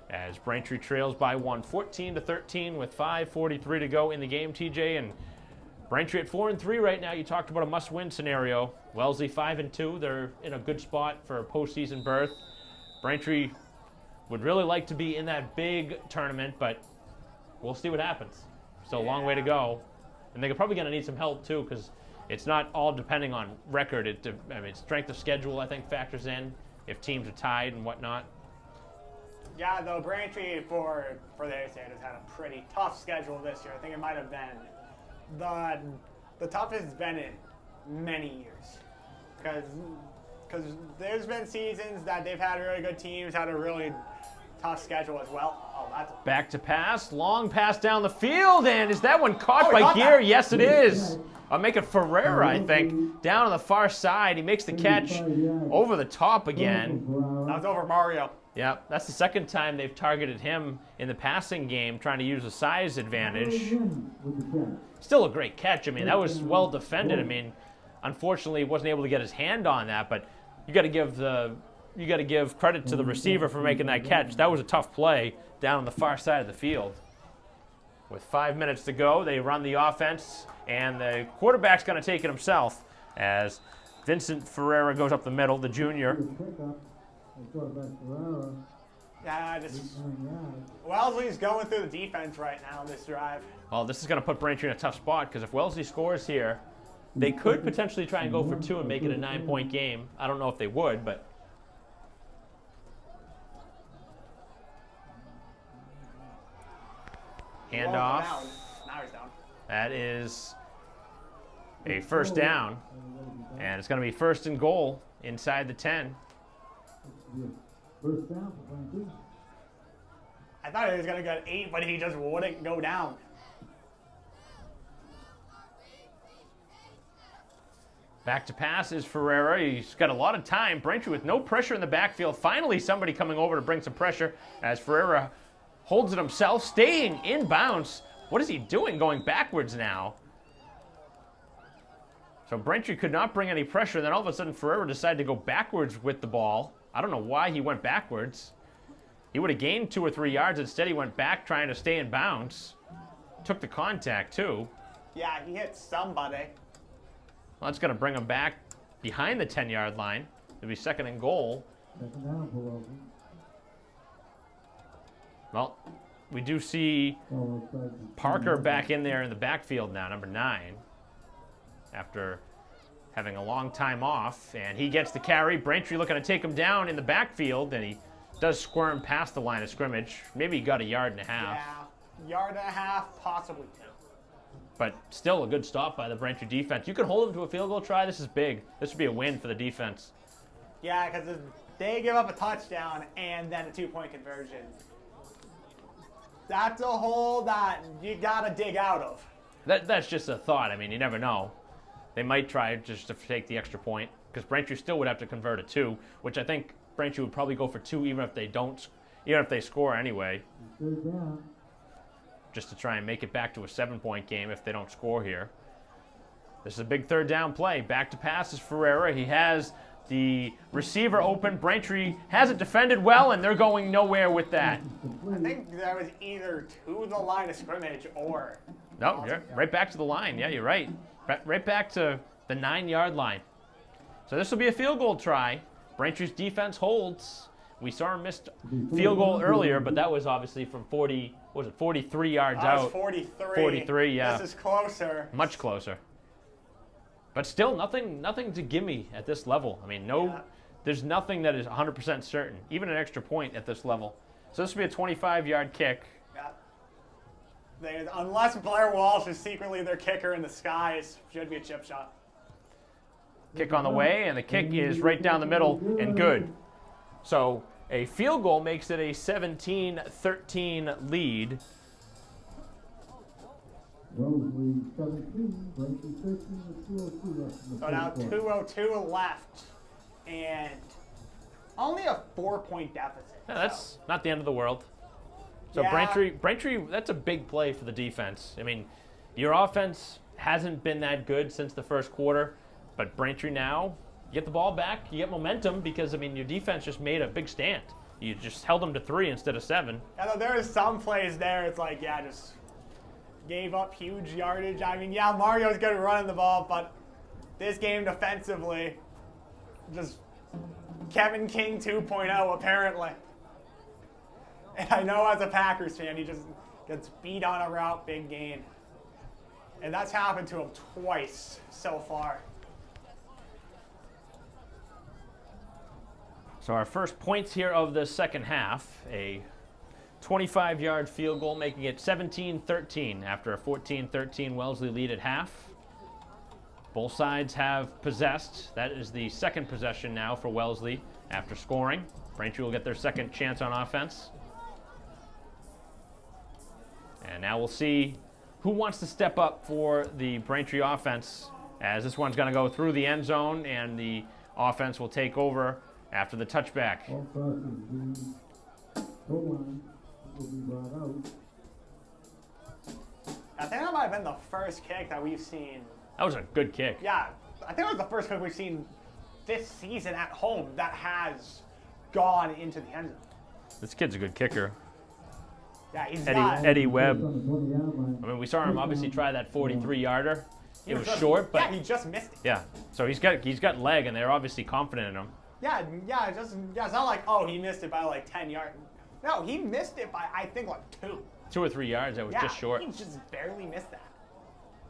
[SPEAKER 1] as Braintree trails by one, 14-13 with 5:43 to go in the game, TJ. And Braintree at 4-3 right now. You talked about a must-win scenario. Wellesley 5-2. They're in a good spot for a postseason berth. Braintree would really like to be in that big tournament, but we'll see what happens. Still a long way to go. And they're probably going to need some help, too, because it's not all depending on record. Strength of schedule, I think, factors in if teams are tied and whatnot.
[SPEAKER 2] Yeah, though Braintree, for their sake, has had a pretty tough schedule this year. I think it might have been the toughest it's been in many years. Because there's been seasons that they've had really good teams, had a really tough schedule as well. Oh, that's
[SPEAKER 1] back to pass, long pass down the field, and is that one caught by
[SPEAKER 2] got
[SPEAKER 1] Gear?
[SPEAKER 2] that.
[SPEAKER 1] Yes, it is. I'll make it Ferreira, I think, down on the far side. He makes the catch over the top again.
[SPEAKER 2] That was over Mario.
[SPEAKER 1] Yeah, that's the second time they've targeted him in the passing game, trying to use a size advantage. Still a great catch. I mean, that was well defended. I mean, unfortunately, he wasn't able to get his hand on that, but you got to give credit to the receiver for making that catch. That was a tough play down on the far side of the field. With 5 minutes to go, they run the offense, and the quarterback's going to take it himself as Vincent Ferreira goes up the middle, the junior.
[SPEAKER 2] Yeah, Wellesley's going through the defense right now on this drive.
[SPEAKER 1] Well, this is going to put Braintree in a tough spot because if Wellesley scores here, they could potentially try and go for 2 and make it a 9-point game. I don't know if they would, but handoff.
[SPEAKER 2] Now he's down.
[SPEAKER 1] That is a first down, and it's going to be 1st and goal inside the 10.
[SPEAKER 3] First down for Braintree.
[SPEAKER 2] I thought he was going to get 8, but he just wouldn't go down.
[SPEAKER 1] Back to pass is Ferreira. He's got a lot of time. Braintree with no pressure in the backfield. Finally, somebody coming over to bring some pressure as Ferreira holds it himself, staying in bounds. What is he doing going backwards now? So Braintree could not bring any pressure. Then all of a sudden, Ferreira decided to go backwards with the ball. I don't know why he went backwards. He would have gained 2 or 3 yards. Instead, he went back trying to stay in bounds. Took the contact, too.
[SPEAKER 2] Yeah, he hit somebody.
[SPEAKER 1] Well, that's going to bring him back behind the 10-yard line. It'll be 2nd and goal.
[SPEAKER 3] Second down for Wellesley.
[SPEAKER 1] Well, we do see Parker back in there in the backfield now, number 9, after having a long time off. And he gets the carry. Braintree looking to take him down in the backfield, and he does squirm past the line of scrimmage. Maybe he got a yard and a half.
[SPEAKER 2] Yeah, yard and a half, possibly 2.
[SPEAKER 1] But still a good stop by the Braintree defense. You could hold them to a field goal try. This is big. This would be a win for the defense.
[SPEAKER 2] Yeah, because they give up a touchdown and then a 2-point conversion. That's a hole that you got to dig out of.
[SPEAKER 1] That's just a thought. I mean, you never know. They might try just to take the extra point because Braintree still would have to convert a 2, which I think Braintree would probably go for 2 even if they score anyway.
[SPEAKER 3] Third down.
[SPEAKER 1] Just to try and make it back to a 7-point game if they don't score here. This is a big 3rd down play. Back to pass is Ferreira. He has the receiver open. Braintree has it defended well, and they're going nowhere with that.
[SPEAKER 2] I think that was either to the line of scrimmage or...
[SPEAKER 1] No, right back to the line. Yeah, you're right. Right back to the 9-yard line. So this will be a field goal try. Braintree's defense holds. We saw him missed field goal earlier, but that was obviously from 43 yards
[SPEAKER 2] That
[SPEAKER 1] out.
[SPEAKER 2] was 43.
[SPEAKER 1] 43, yeah.
[SPEAKER 2] This is closer.
[SPEAKER 1] Much closer. But still, nothing to gimme at this level. I mean, there's nothing that is 100% certain, even an extra point at this level. So this will be a 25-yard kick.
[SPEAKER 2] Yeah. Unless Blair Walsh is secretly their kicker in the skies, should be a chip shot.
[SPEAKER 1] Kick on the way, and the kick is right down the middle and good. So a field goal makes it a 17-13 lead.
[SPEAKER 3] Wellesley 17, Braintree 13, with 2:02 left in the
[SPEAKER 2] So now
[SPEAKER 3] third quarter.
[SPEAKER 2] 2:02 left, and only a 4-point deficit.
[SPEAKER 1] Yeah, that's not the end of the world. So
[SPEAKER 2] Yeah.
[SPEAKER 1] Braintree, that's a big play for the defense. I mean, your offense hasn't been that good since the first quarter, but Braintree now, you get the ball back, you get momentum because, I mean, your defense just made a big stand. You just held them to 3 instead of 7.
[SPEAKER 2] Although there is some plays there, it's like, yeah, just gave up huge yardage. I mean, yeah, Mario's good at running the ball, but this game defensively, just Kevin King 2.0 apparently. And I know as a Packers fan, he just gets beat on a route, big gain. And that's happened to him twice so far.
[SPEAKER 1] So our first points here of the second half, a 25-yard field goal, making it 17-13 after a 14-13 Wellesley lead at half. Both sides have possessed. That is the second possession now for Wellesley after scoring. Braintree will get their second chance on offense. And now we'll see who wants to step up for the Braintree offense, as this one's going to go through the end zone and the offense will take over after the touchback.
[SPEAKER 3] All crosses the goal line will be brought out.
[SPEAKER 2] I think that might have been the first kick that we've seen.
[SPEAKER 1] That was a good kick.
[SPEAKER 2] Yeah, I think it was the first kick we've seen this season at home that has gone into the end zone.
[SPEAKER 1] This kid's a good kicker.
[SPEAKER 2] Yeah, he's got.
[SPEAKER 1] Eddie Webb.
[SPEAKER 3] On the 20-yard line.
[SPEAKER 1] I mean, we saw him obviously try that 43-yarder. It was
[SPEAKER 2] just-
[SPEAKER 1] short, but
[SPEAKER 2] yeah, he just missed it.
[SPEAKER 1] yeah. So he's got leg, and they're obviously confident in him.
[SPEAKER 2] Yeah, it's not like, oh, he missed it by like 10 yards. No, he missed it by, I think, like 2.
[SPEAKER 1] 2 or 3 yards. That was
[SPEAKER 2] Yeah,
[SPEAKER 1] just short.
[SPEAKER 2] he just barely missed that.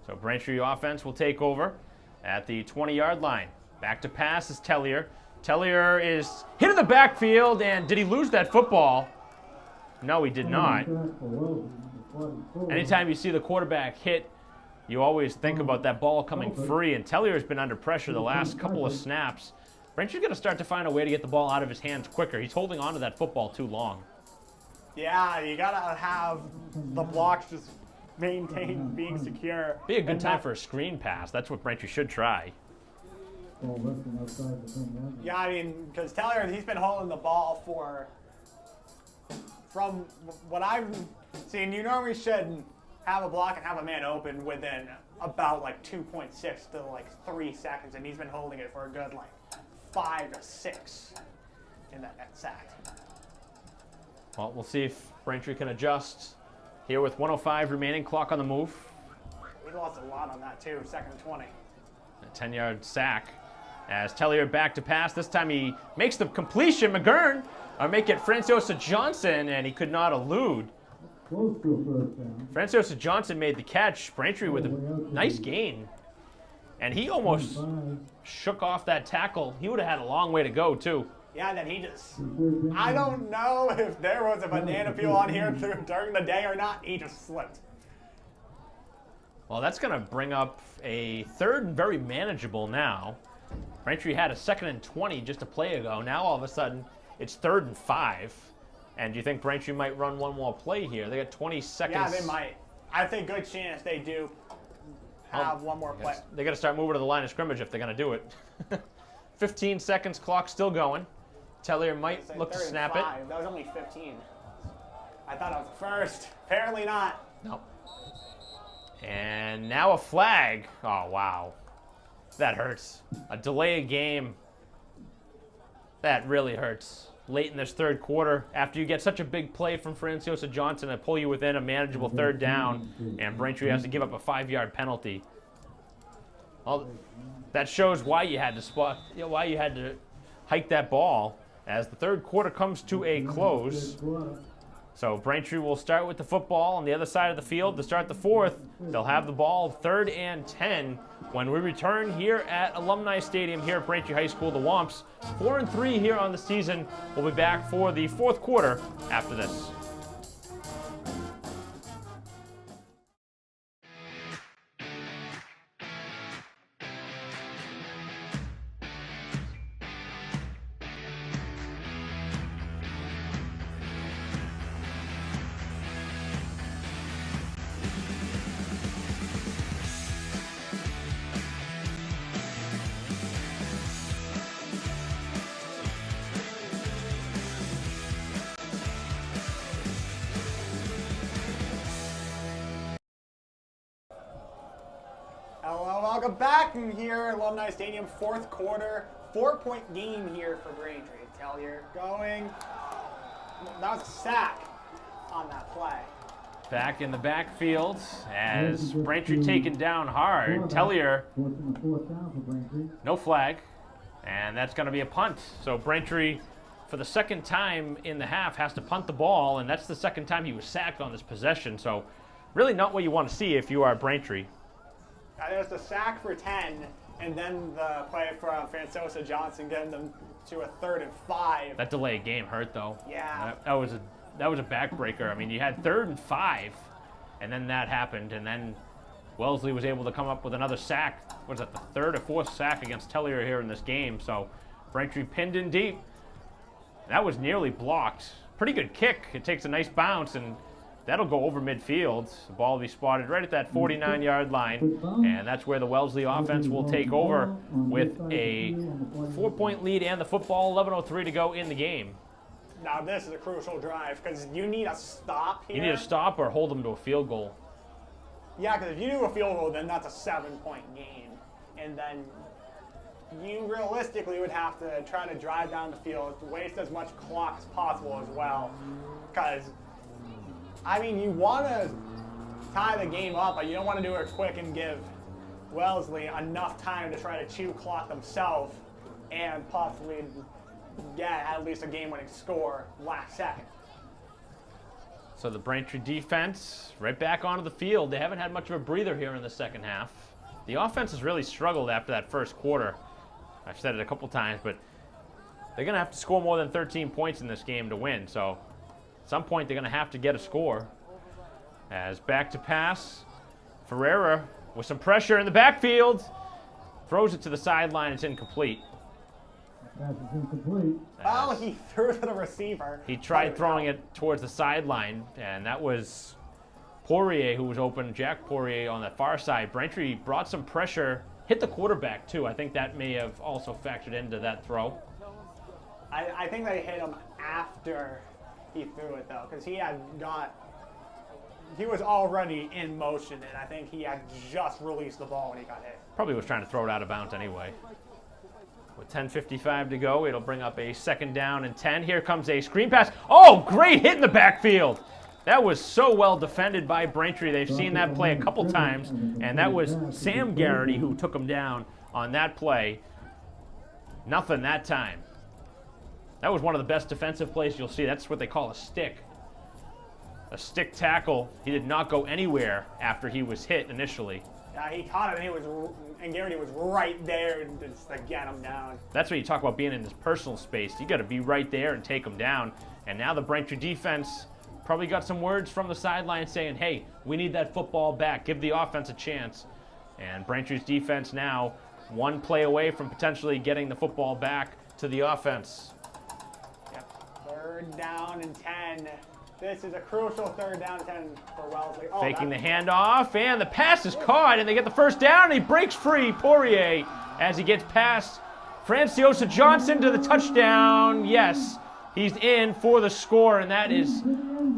[SPEAKER 1] So Braintree offense will take over at the 20-yard line. Back to pass is Tellier. Tellier is hit in the backfield, and did he lose that football? No, he did not.
[SPEAKER 3] Track for Wellesley, the 44.
[SPEAKER 1] Anytime you see the quarterback hit, you always think about that ball coming free, and Tellier has been under pressure the last couple of snaps. Braintree's got to start to find a way to get the ball out of his hands quicker. He's holding on to that football too long.
[SPEAKER 2] Yeah, you gotta have the blocks just maintain being secure.
[SPEAKER 1] Be a good
[SPEAKER 2] And
[SPEAKER 1] time
[SPEAKER 2] not-
[SPEAKER 1] for a screen pass. That's what Braintree should try.
[SPEAKER 3] Ball resting outside the 10-yard line.
[SPEAKER 2] Yeah, I mean, because Taylor, he's been holding the ball from what I've seen, you normally should have a block and have a man open within about like 2.6 to like 3 seconds, and he's been holding it for a good like 5 to 6 in that sack.
[SPEAKER 1] Well, we'll see if Braintree can adjust here with 1:05 remaining, clock on the move.
[SPEAKER 2] We lost a lot on that too, 2nd and 20.
[SPEAKER 1] A 10-yard sack as Tellier back to pass. This time he makes the completion. McGurn make it Franciosa Johnson, and he could not elude.
[SPEAKER 3] Close to a first down.
[SPEAKER 1] Franciosa Johnson made the catch. Braintree with a nice gain. And he almost
[SPEAKER 3] 5.
[SPEAKER 1] shook off that tackle. He would have had a long way to go, too.
[SPEAKER 2] Yeah, and then he just, I don't know if there was a banana peel on here during the day or not. He just slipped.
[SPEAKER 1] Well, that's going to bring up a 3rd and very manageable now. Braintree had a 2nd and 20 just a play ago. Now, all of a sudden, it's 3rd and 5. And do you think Braintree might run one more play here? They got 20 seconds.
[SPEAKER 2] Yeah, they might. I think good chance they do have one more play.
[SPEAKER 1] They got to start moving to the line of scrimmage if they're going to do it. 15 seconds, clock still going. Tellier might look to
[SPEAKER 2] 3rd and
[SPEAKER 1] snap it.
[SPEAKER 2] 5. That was only 15. I thought it was first. Apparently not.
[SPEAKER 1] Nope. And now a flag. Oh, wow. That hurts. A delay of game. That really hurts. Late in this 3rd quarter, after you get such a big play from Franciosa Johnson to pull you within a manageable 3rd down, and Braintree has to give up a 5-yard penalty. Well, that shows why you had to hike that ball as the 3rd quarter comes to a close. So Braintree will start with the football on the other side of the field to start the 4th. They'll have the ball 3rd and 10 when we return here at Alumni Stadium here at Braintree High School. The Wamps 4-3 here on the season. We'll be back for the 4th quarter after this.
[SPEAKER 2] welcome back here at Alumni Stadium, fourth quarter, 4-point game here for Braintree. Tellier going. That was a sack on that play.
[SPEAKER 1] Back in the backfield as Braintree taken down hard. Tellier, no flag, and that's going to be a punt. So Braintree, for the second time in the half, has to punt the ball, and that's the second time he was sacked on this possession. So really not what you want to see if you are Braintree.
[SPEAKER 2] There's the sack for 10, and then the play from Francosa Johnson getting them to a 3rd and 5.
[SPEAKER 1] That delayed game hurt, though.
[SPEAKER 2] Yeah.
[SPEAKER 1] That was a backbreaker. I mean, you had 3rd and 5, and then that happened, and then Wellesley was able to come up with another sack. What is that, the 3rd or 4th sack against Tellier here in this game? So Braintree pinned in deep. That was nearly blocked. Pretty good kick. It takes a nice bounce, and that'll go over midfield. The ball will be spotted right at that 49-yard line, and that's where the Wellesley offense will take over with a 4-point lead and the football, 11:03 to go in the game.
[SPEAKER 2] Now this is a crucial drive because you need a stop here.
[SPEAKER 1] You need to stop or hold them to a field goal.
[SPEAKER 2] Yeah, because if you do a field goal, then that's a 7-point game. And then you realistically would have to try to drive down the field, waste as much clock as possible as well. Because, I mean, you want to tie the game up, but you don't want to do it quick and give Wellesley enough time to try to chew clock themselves and possibly get at least a game-winning score last second.
[SPEAKER 1] So the Braintree defense right back onto the field. They haven't had much of a breather here in the second half. The offense has really struggled after that first quarter. I've said it a couple times, but they're going to have to score more than 13 points in this game to win. So at some point they're going to have to get a score. As back to pass, Ferreira with some pressure in the backfield. Throws it to the sideline. It's incomplete.
[SPEAKER 3] Pass is incomplete.
[SPEAKER 2] Well, he threw to the receiver.
[SPEAKER 1] He tried throwing it towards the sideline, and that was Poirier who was open, Jack Poirier on that far side. Braintree brought some pressure, hit the quarterback too. I think that may have also factored into that throw.
[SPEAKER 2] I think they hit him after he threw it though, because he was already in motion, and I think he had just released the ball when he got hit.
[SPEAKER 1] Probably was trying to throw it out of bounds anyway. With 10:55 to go, it'll bring up a 2nd down and 10. Here comes a screen pass. Oh, great hit in the backfield. That was so well defended by Braintree. They've seen that play a couple times, and that was Sam Garrity who took him down on that play. Nothing that time. That was one of the best defensive plays you'll see. That's what they call a stick. A stick tackle. He did not go anywhere after he was hit initially.
[SPEAKER 2] He caught it, and Garrity was right there just to get him down.
[SPEAKER 1] That's what you talk about being in this personal space. You got to be right there and take him down. And now the Braintree defense probably got some words from the sideline saying, hey, we need that football back. Give the offense a chance. And Braintree's defense now one play away from potentially getting the football back to the offense.
[SPEAKER 2] Yep. 3rd down and 10. This is a crucial 3rd down and 10 for Wellesley. Oh,
[SPEAKER 1] Faking the handoff, and the pass is caught, and they get the 1st down, and he breaks free, Poirier, as he gets past Franciosa Johnson to the touchdown. Yes, he's in for the score, and that is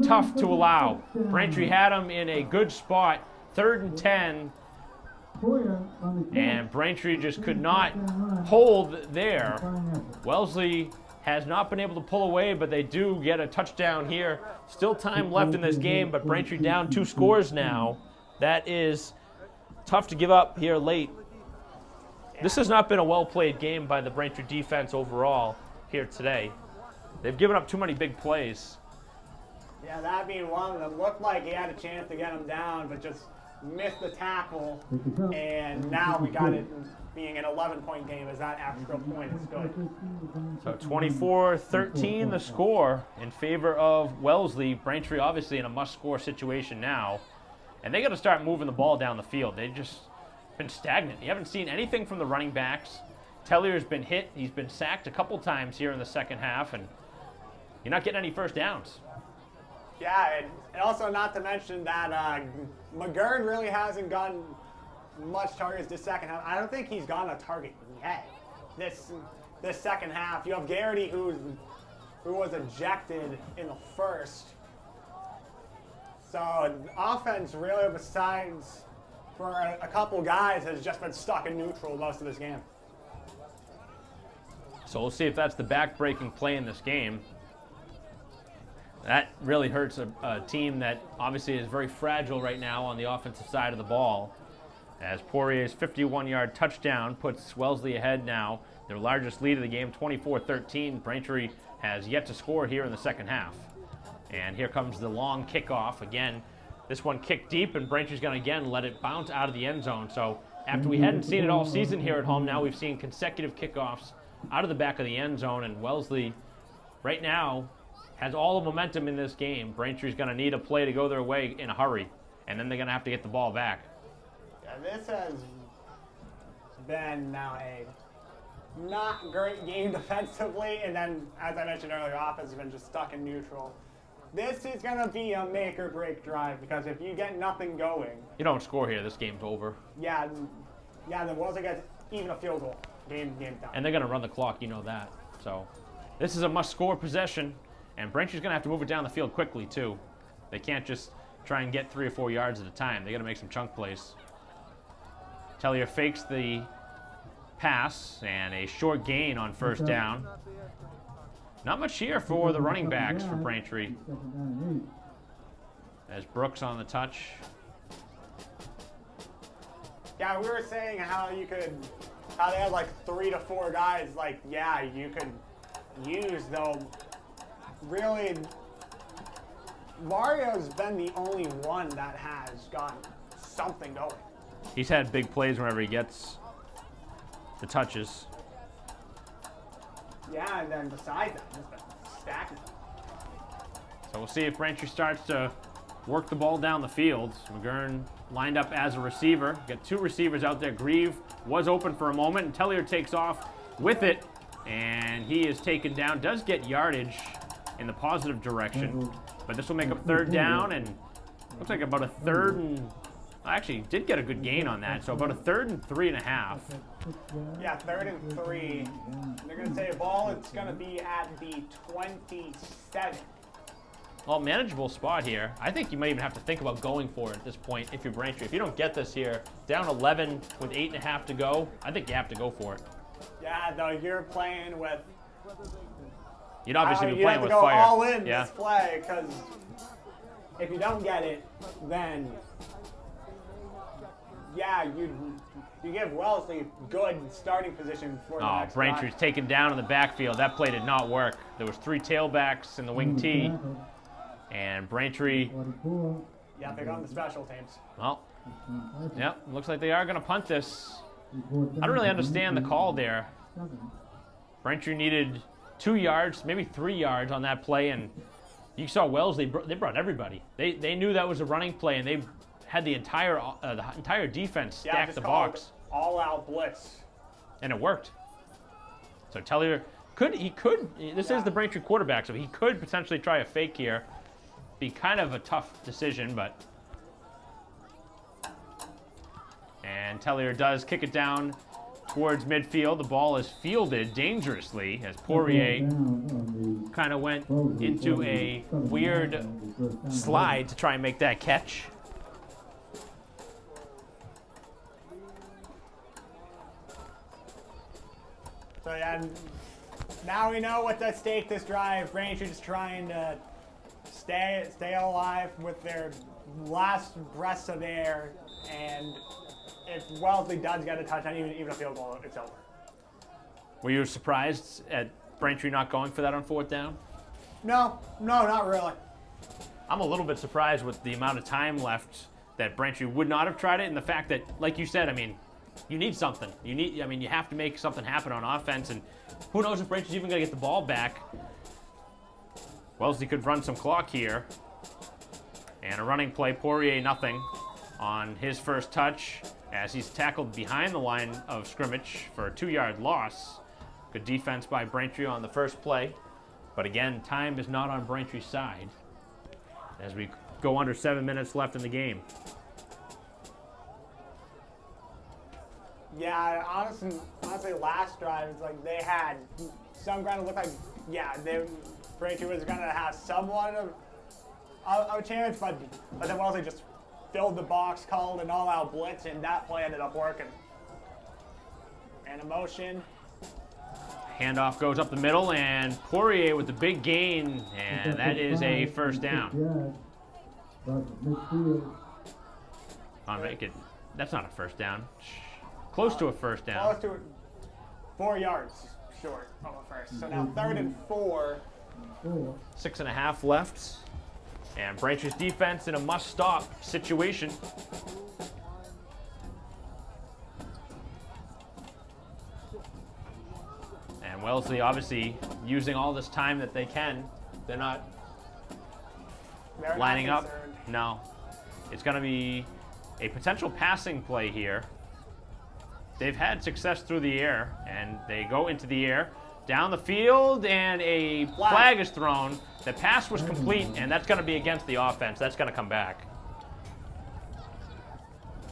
[SPEAKER 1] tough to allow. Braintree had him in a good spot, 3rd and 10, and Braintree just could not hold there. Wellesley has not been able to pull away, but they do get a touchdown here. Still time left in this game, but Braintree down 2 scores now. That is tough to give up here late. This has not been a well-played game by the Braintree defense overall here today. They've given up too many big plays.
[SPEAKER 2] Yeah, that being one of them. Looked like he had a chance to get him down, but just missed the tackle. And now we got it being an 11-point game as that extra point is good.
[SPEAKER 1] So 24-13 the score in favor of Wellesley. Braintree obviously in a must-score situation now. And they got to start moving the ball down the field. They've just been stagnant. You haven't seen anything from the running backs. Tellier's been hit. He's been sacked a couple times here in the second half, and you're not getting any 1st downs.
[SPEAKER 2] Yeah, and also not to mention that McGurn really hasn't gotten much targets this second half. I don't think he's gotten a target yet this second half. You have Garrity who was ejected in the 1st. So offense really, besides for a couple guys has just been stuck in neutral most of this game.
[SPEAKER 1] So we'll see if that's the back-breaking play in this game. That really hurts a team that obviously is very fragile right now on the offensive side of the ball. As Poirier's 51-yard touchdown puts Wellesley ahead now, their largest lead of the game, 24-13. Braintree has yet to score here in the second half. And here comes the long kickoff. Again, this one kicked deep, and Braintree's going to again let it bounce out of the end zone. So after we hadn't seen it all season here at home, now we've seen consecutive kickoffs out of the back of the end zone, and Wellesley right now has all the momentum in this game. Braintree's going to need a play to go their way in a hurry, and then they're going to have to get the ball back.
[SPEAKER 2] Yeah, this has been now a not great game defensively, and then, as I mentioned earlier, offense has been just stuck in neutral. This is going to be a make or break drive, because if you get nothing going,
[SPEAKER 1] You don't score here, this game's over.
[SPEAKER 2] yeah, then Wellesley gets even a field goal. Game done.
[SPEAKER 1] And they're going to run the clock, you know that. So this is a must-score possession, and Braintree's going to have to move it down the field quickly, too. They can't just try and get 3 or 4 yards at a time. They got to make some chunk plays. Tellier fakes the pass, and a short gain on first down. Not much here for the running backs for Braintree. As Brooks on the touch.
[SPEAKER 2] Yeah, we were saying how they had like 3 to 4 guys, like, yeah, you could use, though. Really, Mario's been the only one that has gotten something going.
[SPEAKER 1] He's had big plays whenever he gets the touches.
[SPEAKER 2] Yeah, and then besides that, just been stacking.
[SPEAKER 1] So we'll see if Braintree starts to work the ball down the field. McGurn lined up as a receiver. Got 2 receivers out there. Grieve was open for a moment, and Tellier takes off with it, and he is taken down. Does get yardage in the positive direction, but this will make a third down, and looks like about a third and actually did get a good gain on that. So about a 3rd and 3.5.
[SPEAKER 2] Yeah, 3rd and 3. They're going to say ball, it's going to be at the 27.
[SPEAKER 1] Well, manageable spot here. I think you might even have to think about going for it at this point if you're Braintree. If you don't get this here, down 11 with 8.5 to go, I think you have to go for it.
[SPEAKER 2] Yeah, though you're playing with.
[SPEAKER 1] You'd obviously be
[SPEAKER 2] you
[SPEAKER 1] playing
[SPEAKER 2] have to
[SPEAKER 1] with
[SPEAKER 2] go
[SPEAKER 1] fire.
[SPEAKER 2] all in
[SPEAKER 1] Yeah.
[SPEAKER 2] this play, because if you don't get it, then yeah, you give Wellesley good starting position for the
[SPEAKER 1] Oh,
[SPEAKER 2] next
[SPEAKER 1] Braintree's
[SPEAKER 2] drive.
[SPEAKER 1] taken down in the backfield. That play did not work. There was 3 tailbacks in the wing T, and Braintree,
[SPEAKER 2] Yeah, they got on the special teams.
[SPEAKER 1] well, yep, looks like they are going to punt this. I don't really understand the call there. Braintree needed 2 yards, maybe 3 yards on that play, and you saw Wellesley, they brought everybody. They knew that was a running play, and they had the entire defense stack
[SPEAKER 2] just
[SPEAKER 1] the
[SPEAKER 2] called
[SPEAKER 1] box,
[SPEAKER 2] all-out blitz.
[SPEAKER 1] and it worked. So Tellier this is the Braintree quarterback, so he could potentially try a fake here. Be kind of a tough decision, but. And Tellier does kick it down towards midfield. The ball is fielded dangerously as Poirier kind of went into a weird slide to try and make that catch.
[SPEAKER 2] So yeah, now we know what's at stake this drive. Braintree just trying to stay alive with their last breaths of air, and if Wellesley does get a touchdown, even a field goal, it's over.
[SPEAKER 1] Were you surprised at Braintree not going for that on 4th down?
[SPEAKER 2] No, not really.
[SPEAKER 1] I'm a little bit surprised with the amount of time left that Braintree would not have tried it, and the fact that, like you said, I mean, you need something. You have to make something happen on offense, and who knows if Braintree's even going to get the ball back. Wellesley could run some clock here. And a running play, Poirier nothing on his first touch as he's tackled behind the line of scrimmage for a 2-yard loss. Good defense by Braintree on the first play. But again, time is not on Braintree's side as we go under 7 minutes left in the game.
[SPEAKER 2] Yeah, honestly, last drive, it's like they had some ground to look like, yeah, Braintree was going to have somewhat of a chance, but then Wellesley just filled the box, called an all-out blitz, and that play ended up working. And a motion.
[SPEAKER 1] Handoff goes up the middle, and Poirier with the big gain, and that is a first down. Make it. That's not a first down. Close to a first down.
[SPEAKER 2] Close to it. 4 yards short of a first. So now 3rd and 4.
[SPEAKER 1] 6.5 left. And Braintree's defense in a must-stop situation. And Wellesley obviously using all this time that they can. They're not lining up. No. It's going to be a potential passing play here. They've had success through the air, and they go into the air, down the field, and a flag is thrown. The pass was complete, and that's going to be against the offense. That's going to come back.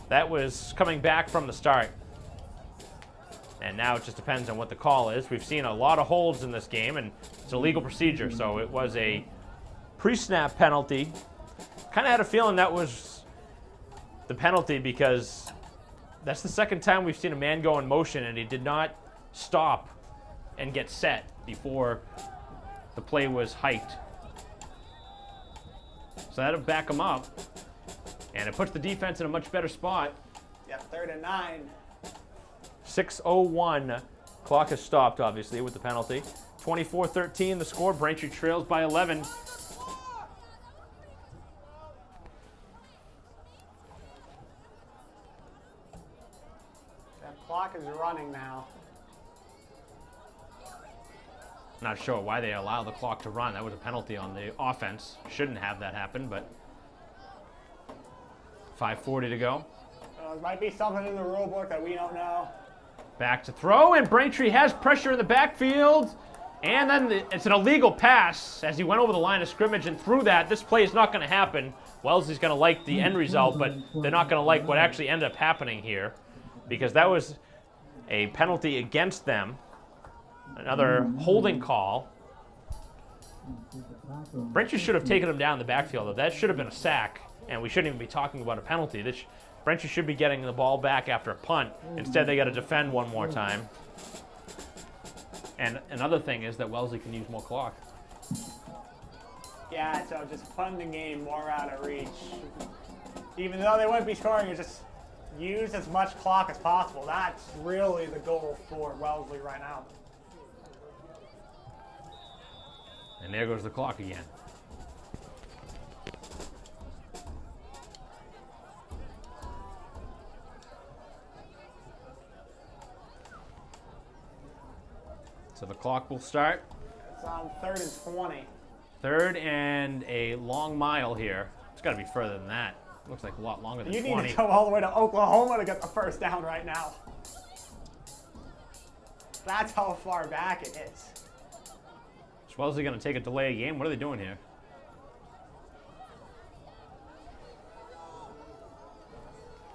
[SPEAKER 1] That was coming back from the start. And now it just depends on what the call is. We've seen a lot of holds in this game, and it's a legal procedure, so it was a pre-snap penalty. Kind of had a feeling that was the penalty because that's the second time we've seen a man go in motion and he did not stop and get set before the play was hiked. So that'll back him up, and it puts the defense in a much better spot.
[SPEAKER 2] Yep, 3rd and 9.
[SPEAKER 1] 6:01. Clock has stopped, obviously, with the penalty. 24-13, the score. Braintree trails by 11.
[SPEAKER 2] Clock is running now.
[SPEAKER 1] Not sure why they allow the clock to run. That was a penalty on the offense. Shouldn't have that happen, but 5:40 to go.
[SPEAKER 2] There might be something in the rule book that we don't know.
[SPEAKER 1] Back to throw, and Braintree has pressure in the backfield. And then it's an illegal pass as he went over the line of scrimmage and threw that. This play is not going to happen. Wellesley's going to like the end result, but they're not going to like what actually ended up happening here because that was a penalty against them. Another holding call. Braintree should have taken him down the backfield, though. That should have been a sack, and we shouldn't even be talking about a penalty. Braintree should be getting the ball back after a punt. Instead, they got to defend one more time. And another thing is that Wellesley can use more clock.
[SPEAKER 2] Yeah, so just fun the game more out of reach. Even though they wouldn't be scoring, you just use as much clock as possible. That's really the goal for Wellesley right now.
[SPEAKER 1] And there goes the clock again. So the clock will start.
[SPEAKER 2] It's on 3rd and 20.
[SPEAKER 1] 3rd and a long mile here. It's got to be further than that. Looks like a lot longer than 20.
[SPEAKER 2] You need to go all the way to Oklahoma to get the first down right now. That's how far back it is.
[SPEAKER 1] Is Wellesley going to take a delay a game? What are they doing here?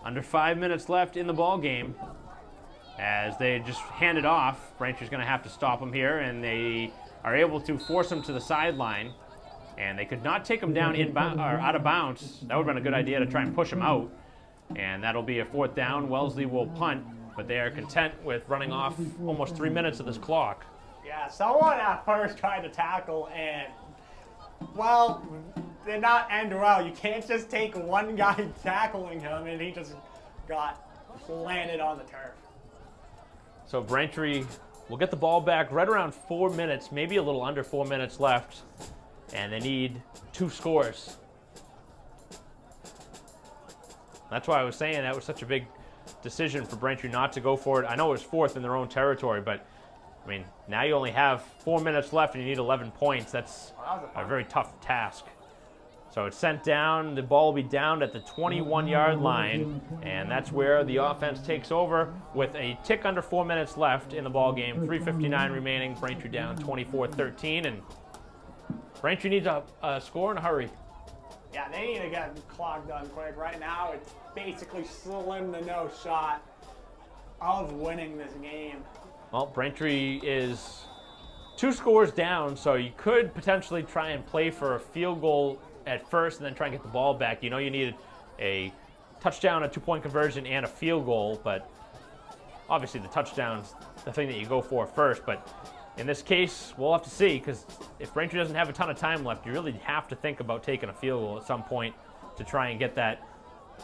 [SPEAKER 1] Under 5 minutes left in the ball game. As they just hand it off, Braintree's going to have to stop him here, and they are able to force him to the sideline. And they could not take him down out of bounds. That would have been a good idea to try and push him out. And that'll be a 4th down. Wellesley will punt, but they are content with running off almost 3 minutes of this clock.
[SPEAKER 2] Yeah, someone at first tried to tackle, and, well, did not end well. You can't just take one guy tackling him, and he just got landed on the turf.
[SPEAKER 1] So Braintree will get the ball back right around 4 minutes, maybe a little under 4 minutes left, and they need 2 scores. That's why I was saying that was such a big decision for Braintree not to go for it. I know it was 4th in their own territory, but I mean, now you only have 4 minutes left and you need 11 points. That's a very tough task. So it's sent down. The ball will be down at the 21-yard line, and that's where the offense takes over with a tick under 4 minutes left in the ball game. 3:59 remaining. Braintree down 24-13, and Braintree needs a score in a hurry.
[SPEAKER 2] Yeah, they need to get the clock done quick. Right now, it's basically slim to no shot of winning this game.
[SPEAKER 1] Well, Braintree is 2 scores down, so you could potentially try and play for a field goal at first and then try and get the ball back. You know you need a touchdown, a 2-point conversion, and a field goal, but obviously the touchdown's the thing that you go for first. But in this case, we'll have to see, because if Braintree doesn't have a ton of time left, you really have to think about taking a field goal at some point to try and get that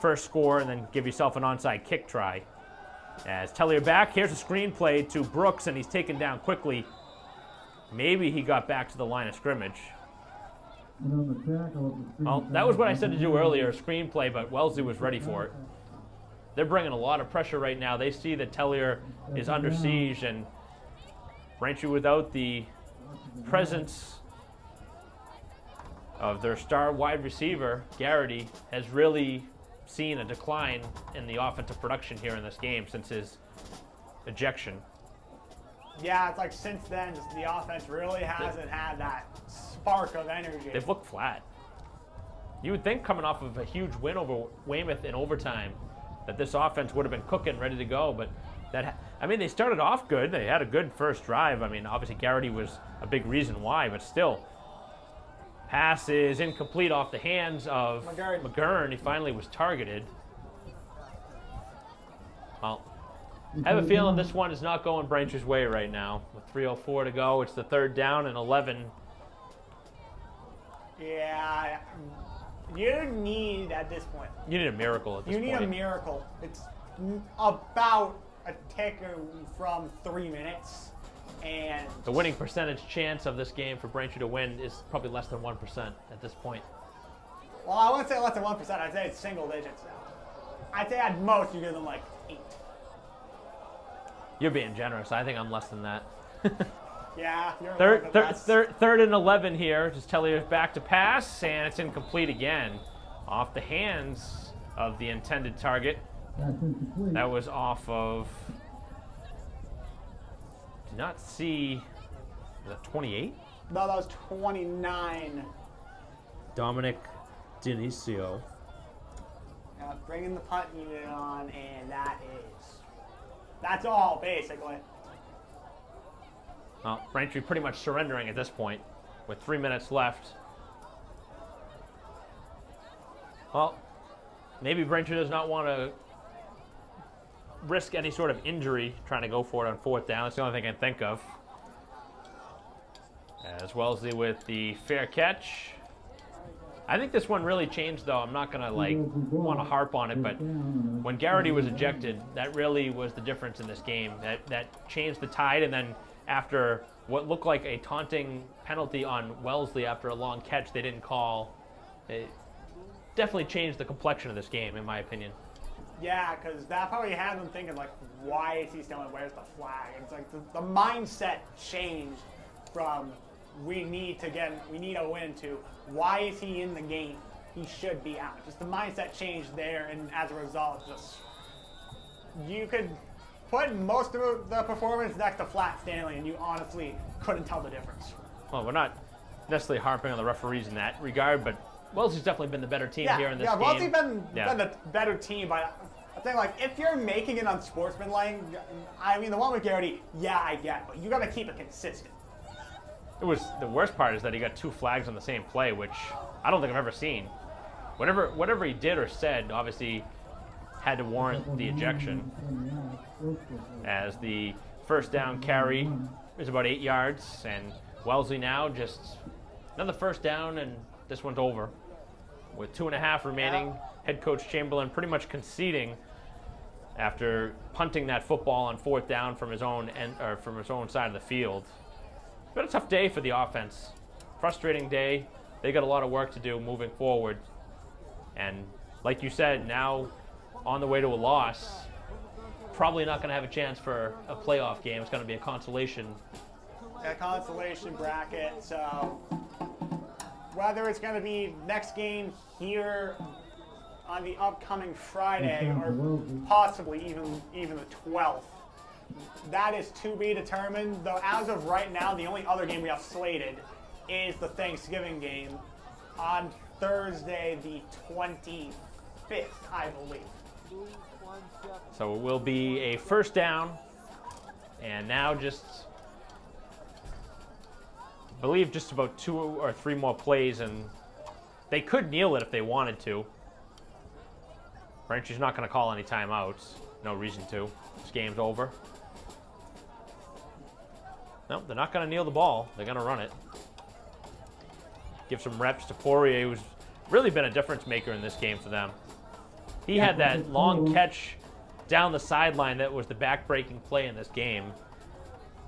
[SPEAKER 1] first score and then give yourself an onside kick try. As Tellier back, here's a screen play to Brooks, and he's taken down quickly. Maybe he got back to the line of scrimmage. Well, that was what I said to do earlier, a screen play, but Wellesley was ready for it. They're bringing a lot of pressure right now. They see that Tellier is under siege, and Braintree, without the presence of their star wide receiver, Garrity, has really seen a decline in the offensive production here in this game since his ejection.
[SPEAKER 2] Yeah, it's like since then, just the offense really hasn't had that spark of energy.
[SPEAKER 1] They've looked flat. You would think coming off of a huge win over Weymouth in overtime that this offense would have been cooking, ready to go, but they started off good. They had a good first drive. I mean, obviously Garrity was a big reason why, but still. Pass is incomplete off the hands of McGurn. He finally was targeted. Well, I have a feeling this one is not going Braintree's way right now. With 3:04 to go, it's the 3rd down and 11.
[SPEAKER 2] Yeah, you need at this point.
[SPEAKER 1] You need a miracle at this point.
[SPEAKER 2] You need a miracle. It's about a tick from 3 minutes. And
[SPEAKER 1] the winning percentage chance of this game for Braintree to win is probably less than 1% at this point.
[SPEAKER 2] Well, I wouldn't say less than 1%. I'd say it's single digits now. I'd say at most you give them like 8.
[SPEAKER 1] You're being generous. I think I'm less than that.
[SPEAKER 2] Yeah, you're
[SPEAKER 1] third and 11 here. Just Tellier's back to pass, and it's incomplete again. Off the hands of the intended target. That was off of... Did not see... Was that 28?
[SPEAKER 2] No, that was 29.
[SPEAKER 1] Dominic Dionisio.
[SPEAKER 2] Bringing the punt unit on, and that's all, basically.
[SPEAKER 1] Well, Braintree pretty much surrendering at this point with 3 minutes left. Well, maybe Braintree does not want to risk any sort of injury trying to go for it on 4th down. That's the only thing I can think of. As Wellesley with the fair catch. I think this one really changed, though. I'm not going to want to harp on it, but when Garrity was ejected, that really was the difference in this game. That changed the tide, and then after what looked like a taunting penalty on Wellesley after a long catch they didn't call, it definitely changed the complexion of this game, in my opinion.
[SPEAKER 2] Yeah, because that probably had them thinking, like, why is he still in? Where's the flag? It's like the mindset changed from we need a win to why is he in the game? He should be out. Just the mindset changed there, and as a result, you could put most of the performance next to Flat Stanley, and you honestly couldn't tell the difference.
[SPEAKER 1] Well, we're not necessarily harping on the referees in that regard, but Wellesley's definitely been the better team here in this game.
[SPEAKER 2] Wellesley's been the better team, but I think, like, if you're making it unsportsmanlike, I mean, the one with Garrity, yeah, I get, but you got to keep it consistent.
[SPEAKER 1] The worst part is that he got 2 flags on the same play, which I don't think I've ever seen. Whatever he did or said, obviously had to warrant the ejection. As the 1st down carry is about 8 yards, and Wellesley now just another 1st down, and this one's over. With 2.5 remaining, head coach Chamberlain pretty much conceding after punting that football on 4th down from his own side of the field. It's been a tough day for the offense. Frustrating day. They got a lot of work to do moving forward. And like you said, now on the way to a loss, probably not going to have a chance for a playoff game. It's going to be a consolation.
[SPEAKER 2] A consolation bracket. So whether it's going to be next game here on the upcoming Friday or possibly even the 12th, that is to be determined. Though as of right now, the only other game we have slated is the Thanksgiving game on Thursday the 25th, I believe.
[SPEAKER 1] So it will be a 1st down, and now I believe just about 2 or 3 more plays, and they could kneel it if they wanted to. Braintree's not going to call any timeouts. No reason to. This game's over. No, they're not going to kneel the ball. They're going to run it. Give some reps to Poirier, who's really been a difference maker in this game for them. He had that long catch down the sideline that was the back-breaking play in this game.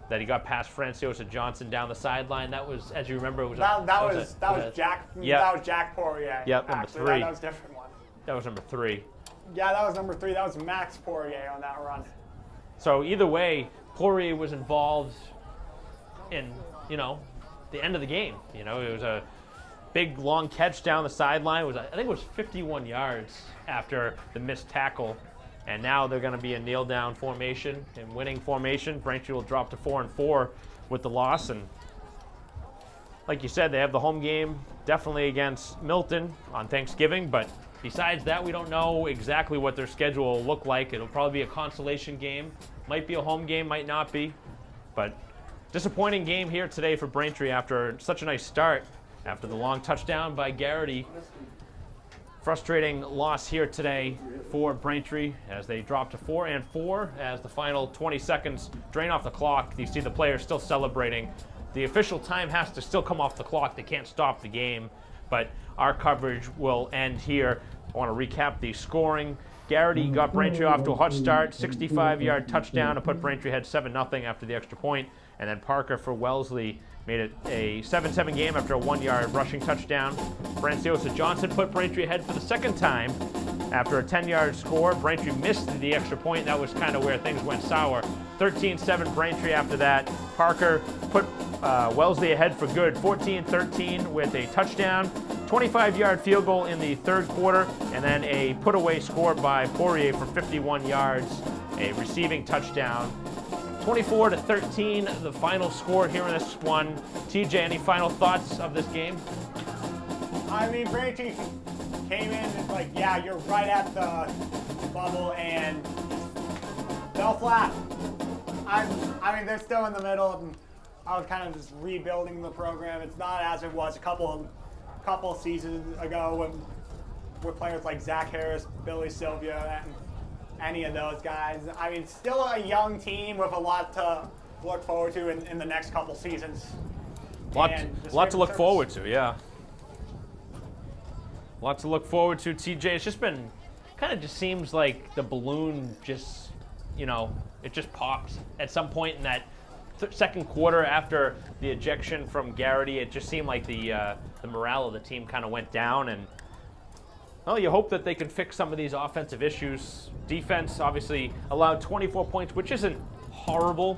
[SPEAKER 1] That he got past Franciosa Johnson down the sideline. That was, as you remember, it was
[SPEAKER 2] that was Jack Poirier.
[SPEAKER 1] Yep, number 3.
[SPEAKER 2] That was a different one.
[SPEAKER 1] That was number 3.
[SPEAKER 2] Yeah, that was number 3. That was Max Poirier on that run.
[SPEAKER 1] So either way, Poirier was involved in, the end of the game. It was a big long catch down the sideline. I think it was 51 yards after the missed tackle. And now they're going to be a kneel-down formation and winning formation. Braintree will drop to 4-4 with the loss. And like you said, they have the home game definitely against Milton on Thanksgiving. But besides that, we don't know exactly what their schedule will look like. It'll probably be a consolation game. Might be a home game, might not be. But disappointing game here today for Braintree after such a nice start. After the long touchdown by Garrity. Frustrating loss here today for Braintree as they drop to 4-4 as the final 20 seconds drain off the clock. You see the players still celebrating. The official time has to still come off the clock. They can't stop the game, but our coverage will end here. I want to recap the scoring. Garrity got Braintree off to a hot start, 65-yard touchdown to put Braintree ahead 7-0 after the extra point. And then Parker for Wellesley made it a 7-7 game after a 1-yard rushing touchdown. Franciosa Johnson put Braintree ahead for the second time after a 10-yard score. Braintree missed the extra point. That was kind of where things went sour. 13-7 Braintree after that. Parker put Wellesley ahead for good, 14-13 with a touchdown. 25-yard field goal in the third quarter, and then a put-away score by Poirier for 51 yards, a receiving touchdown. 24-13, the final score here in this one. TJ, any final thoughts of this game?
[SPEAKER 2] I mean, Braintree came in and like, yeah, you're right at the bubble and fell flat. I mean, they're still in the middle, and I was kind of just rebuilding the program. It's not as it was a couple seasons ago when with players like Zach Harris, Billy Sylvia, and any of those guys. I mean, still a young team with a lot to look forward to in the next couple seasons.
[SPEAKER 1] Lot to look forward to, yeah. Lot to look forward to, TJ. It's just been, kind of just seems like the balloon just, it just popped at some point in that second quarter after the ejection from Garrity. It just seemed like the morale of the team kind of went down, and well, you hope that they can fix some of these offensive issues. Defense obviously allowed 24 points, which isn't horrible,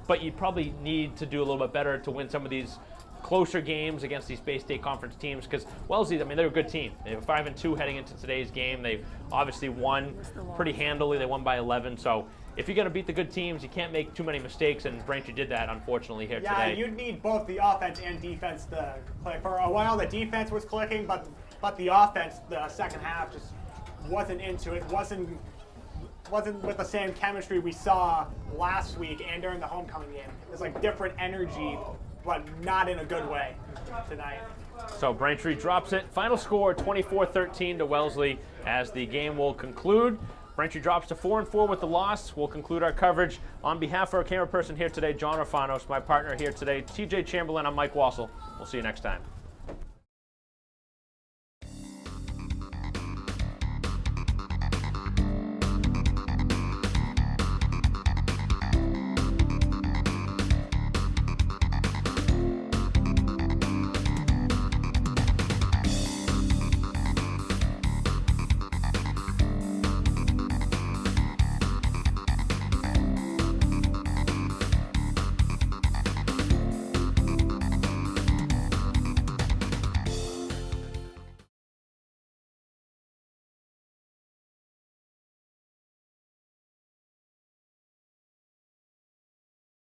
[SPEAKER 1] but you probably need to do a little bit better to win some of these closer games against these Bay State Conference teams, because Wellesley, I mean, they're a good team. They were 5-2 heading into today's game. They've obviously won pretty handily. They won by 11, so if you're going to beat the good teams, you can't make too many mistakes, and Braintree did that, unfortunately, here today.
[SPEAKER 2] Yeah, you'd need both the offense and defense to click. For a while, the defense was clicking, but the offense, the second half, just wasn't into it. Wasn't with the same chemistry we saw last week and during the homecoming game. It's like different energy, but not in a good way tonight.
[SPEAKER 1] So Braintree drops it. Final score, 24-13 to Wellesley as the game will conclude. Braintree drops to 4-4 with the loss. We'll conclude our coverage. On behalf of our camera person here today, John Rafanos, my partner here today, TJ Chamberlain, I'm Mike Wassel. We'll see you next time.